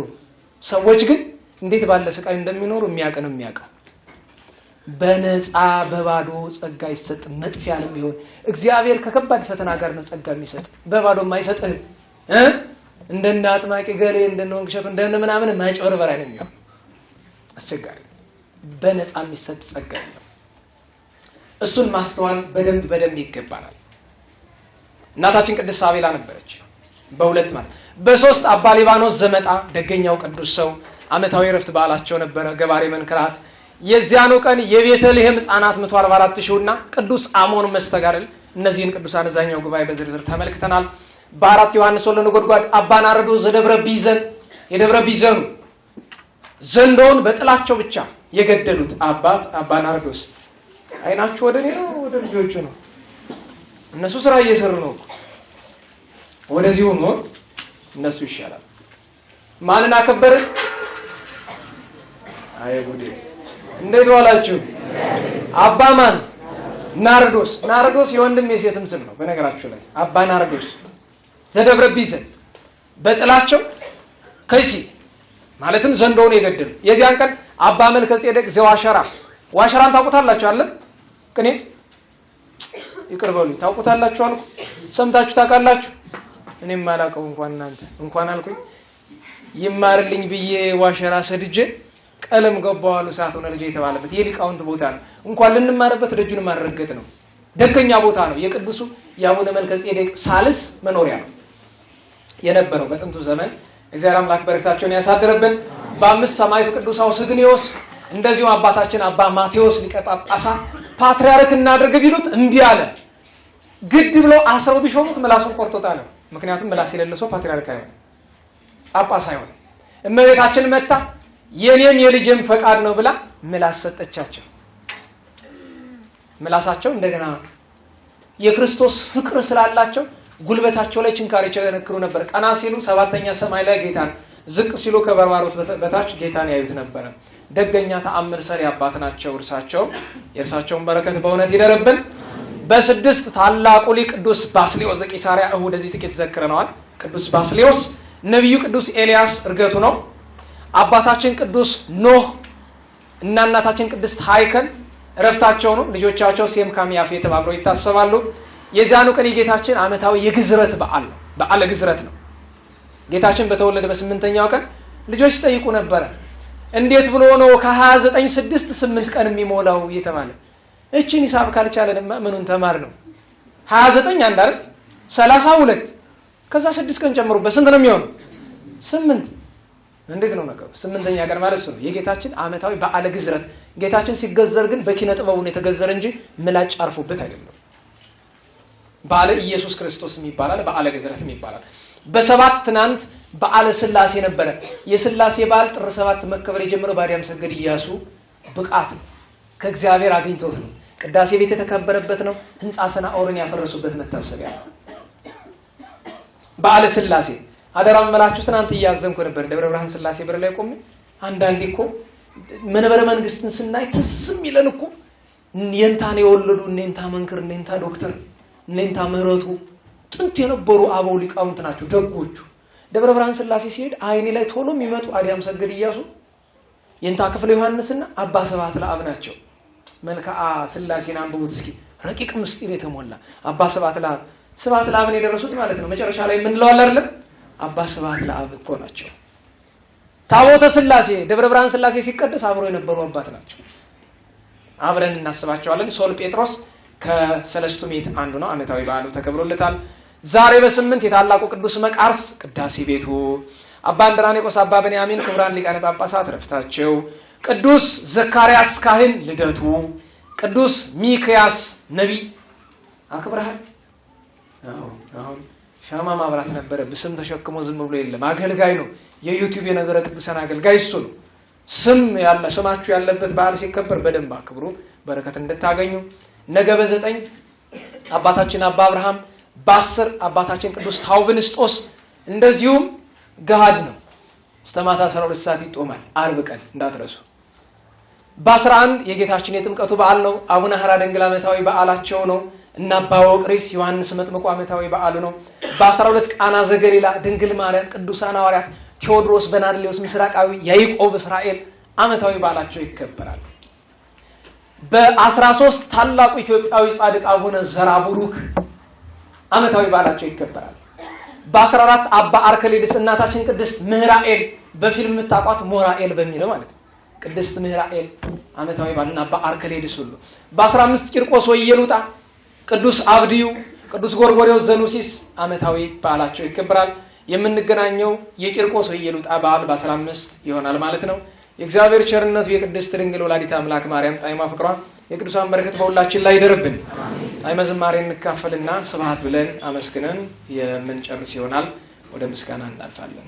ሰዎች ግን እንዴት ባለ ስቃይ እንደሚኖሩ የሚያውቀው በነፃ በባዶ ጸጋ ይሰጥ። መጥፊያንም ቢሆን እግዚአብሔር ከከባድ ፈተና ጋር ነው ጸጋ የሚሰጥ፣ በባዶም አይሰጥህም። እንደና አጥማቂ ገሌ እንደነ ወንግሸቱ እንደነ ምናምን ማጭበርበር አይደለም፣ አስቸጋሪ በነፃ የሚሰጥ ጸጋ ነው። እሱን ማስተዋል በደንብ ይገባናል። እናታችን ቅድስት ሳቤላ ነበረች በሁለት ማለት በሶስት አባ ሊባኖስ ዘመጣ ደገኛው ቅዱስ ሰው ዓመታዊ ረፍት በዓላቸው ነበረ። ገባሬ መንክራት የዚያኑ ቀን የቤተልሔም ሕፃናት 144 ሺውና ቅዱስ አሞን መስተጋድል እነዚህን ቅዱሳን እዛኛው ጉባኤ በዝርዝር ተመልክተናል። በአራት ዮሐንስ ወልደ ነጎድጓድ አባ ናርዶስ ዘደብረ ቢዘን የደብረ ቢዘኑ ዘንዶውን በጥላቸው ብቻ የገደሉት አባት አባ ናርዶስ አይናችሁ ወደ እኔ ነው ወደ ልጆቹ ነው? እነሱ ስራ እየሰሩ ነው። ወደዚሁ ነው እነሱ ይሻላል። ማንን አከበረ? አይ ጉዴ! እንዴት ዋላችሁ? አባ ማን? ናርዶስ። ናርዶስ የወንድም የሴትም ስም ነው በነገራችሁ ላይ። አባ ናርዶስ ዘደብረ ቢዘን በጥላቸው ከይሲ ማለትም ዘንዶውን የገደሉ የዚያን ቀን አባ መልከ ጼዴቅ ዘዋሸራ ዋሸራን ታውቁታላችሁ አለ ቅኔ ይቅርበሉኝ ታውቁታላችሁ አልኩ። ሰምታችሁ ታውቃላችሁ? እኔም ማላቀው እንኳን አልኩኝ ይማርልኝ ብዬ ዋሸራ ሰድጄ ቀለም ገባዋሉ ሰዓት ሆነ ልጅ የተባለበት የሊቃውንት ቦታ ነው። እንኳን ልንማርበት ደጁን ማረገጥ ነው። ደገኛ ቦታ ነው። የቅዱሱ የአቡነ መልከ ጼዴቅ ሳልስ መኖሪያ ነው የነበረው በጥንቱ ዘመን። እግዚአብሔር አምላክ በረከታቸውን ያሳድርብን። በአምስት ሰማዕቱ ቅዱስ አውስግኒዮስ እንደዚሁ አባታችን አባ ማቴዎስ ሊቀ ጳጳሳት ፓትርያርክ እናድርግ ቢሉት እምቢ አለ። ግድ ብሎ አስረው ቢሾሙት ምላሱን ቆርጦታል። ምክንያቱም ምላስ የሌለው ሰው ፓትርያርክ አይሆንም፣ ጳጳስ አይሆንም። እመቤታችን መጣ የኔም የልጅም ፈቃድ ነው ብላ ምላስ ሰጠቻቸው። ምላሳቸው እንደገና የክርስቶስ ፍቅር ስላላቸው ጉልበታቸው ላይ ችንካር ይቸነክሩ ነበር። ቀና ሲሉ ሰባተኛ ሰማይ ላይ ጌታን፣ ዝቅ ሲሉ ከበርባሮት በታች ጌታን ያዩት ነበር። ደገኛ ተአምር ሰሪ አባት ናቸው። የእርሳቸውን በረከት በእውነት ይደረብን። በስድስት ታላቁ ሊቅ ቅዱስ ባስልዮስ ዘቂሳርያ እሁድ እዚህ ጥቂት ዘክረነዋል። ቅዱስ ባስልዮስ ነብዩ ቅዱስ ኤልያስ እርገቱ ነው። አባታችን ቅዱስ ኖህ እና እናታችን ቅድስት ሃይከል እረፍታቸው ነው። ልጆቻቸው ሴም ካም ያፌት ተባብረው ይታሰባሉ። የዚያኑ ቀን የጌታችን ዓመታዊ የግዝረት በዓል ነው። በዓለ ግዝረት ነው። ጌታችን በተወለደ በ8ኛው ቀን ልጆች ጠይቁ ነበር እንዴት ብሎ ነው ከ29 6 8 ቀን የሚሞላው እየተባለ እቺን ሂሳብ ካልቻለንማ ምኑን ተማር ነው? 29 አንድ አይደል 32 ከዛ 6 ቀን ጨምሩ በስንት ነው የሚሆነው? 8 እንዴት ነው ነገሩ? 8ኛ ቀን ማለት ነው የጌታችን ዓመታዊ በዓለ ግዝረት። ጌታችን ሲገዘር ግን በኪነ ጥበቡ ነው የተገዘረ እንጂ ምላጭ አርፎበት አይደለም። በዓለ ኢየሱስ ክርስቶስ የሚባላል፣ በዓለ ግዝረትም ይባላል። በሰባት ትናንት በዓለ ሥላሴ ነበረ። የሥላሴ በዓል ጥር 7 መከበር የጀመረው በአርያም ሰገድ ኢያሱ ብቃት ነው፣ ከእግዚአብሔር አግኝቶት ነው። ቅዳሴ ቤት የተከበረበት ነው። ህንጻ ሰናኦርን ያፈረሱበት መታሰቢያ ነው በዓለ ሥላሴ። አደራም መላችሁ ትናንት እያዘንኩ ነበር ደብረ ብርሃን ሥላሴ በር ላይ ቆሜ። አንዳንዴ እኮ መንበረ መንግስትን ስናይ ትስም ይለን እኮ የንታን የወለዱ እነንታ መንክር እነንታ ዶክተር እነንታ ምህረቱ ጥንት የነበሩ አበው ሊቃውንት ናቸው ደጎቹ። ደብረ ብርሃን ሥላሴ ሲሄድ አይኔ ላይ ቶሎ የሚመጡ አርያም ሰገድ ኢያሱ የንታ ክፍለ ዮሐንስና አባ ስብሐት ለአብ ናቸው። መልክዓ ሥላሴን አንብቡት እስኪ፣ ረቂቅ ምስጢር የተሞላ አባ ስብሐት ለአብን የደረሱት ማለት ነው። መጨረሻ ላይ ምን ለዋል አይደለም አባ ስብሐት ለአብ እኮ ናቸው። ታቦተ ሥላሴ ደብረ ብርሃን ሥላሴ ሲቀደስ አብሮ የነበሩ አባት ናቸው። አብረን እናስባቸዋለን። ሶል ጴጥሮስ ከሰለስቱ ምዕት አንዱ ነው። ዓመታዊ በዓሉ ተከብሮለታል። ዛሬ በ8 የታላቁ ቅዱስ መቃርስ ቅዳሴ ቤቱ፣ አባ እንድራኔቆስ አባ በንያሚን ክቡራን ሊቃነ ጳጳሳት ረፍታቸው፣ ቅዱስ ዘካርያስ ካህን ልደቱ፣ ቅዱስ ሚክያስ ነቢይ አክብረሃል። አሁን ሻማ ማብራት ነበረ። በስም ተሸክሞ ዝም ብሎ የለም፣ አገልጋይ ነው። የዩቲዩብ የነገረ ቅዱሳን አገልጋይ እሱ ነው። ስማችሁ ያለበት በዓል ሲከበር በደንብ አክብሩ፣ በረከት እንድታገኙ። ነገ በ9 አባታችን አባ አብርሃም፣ በ10 አባታችን ቅዱስ ታውብንስጦስ፣ እንደዚሁም ገሃድ ነው። እስከ ማታ 12 ሰዓት ይጦማል። ዓርብ ቀን እንዳትረሱ። በ11 የጌታችን የጥምቀቱ በዓል ነው። አቡነ ሐራ ድንግል ዓመታዊ በዓላቸው ነው። እና አባ ወቅሪስ ዮሐንስ መጥምቁ ዓመታዊ በዓሉ ነው። በ12 ቃና ዘገሊላ ድንግል ማርያም፣ ቅዱሳን ሐዋርያት ቴዎድሮስ፣ በናድሌዎስ ምስራቃዊ፣ ያዕቆብ፣ እስራኤል ዓመታዊ በዓላቸው ይከበራል። በ13 ታላቁ ኢትዮጵያዊ ጻድቅ አቡነ ዘራቡሩክ ዓመታዊ በዓላቸው ይከበራል። በ14 አባ አርከሌድስ እናታችን ቅድስት ምህራኤል በፊልም የምታውቋት ሞራኤል በሚለው ማለት ነው። ቅድስት ምህራኤል ዓመታዊ በዓልና አባ አርከሌድስ ሁሉ በ15 ቂርቆስ ወየሉጣ፣ ቅዱስ አብድዩ፣ ቅዱስ ጎርጎርዮስ ዘኑሲስ ዓመታዊ በዓላቸው ይከበራል። የምንገናኘው የቂርቆስ ወየሉጣ በዓል በ15 ይሆናል ማለት ነው። የእግዚአብሔር ቸርነቱ የቅድስት ድንግል ወላዲተ አምላክ ማርያም ጣዕመ ፍቅሯ የቅዱሳን በረከት በሁላችን ላይ ይደርብን። ጣዕመ ዝማሬ እንካፈልና ስብሐት ብለን አመስግነን የምንጨርስ ይሆናል። ወደ ምስጋና እናልፋለን።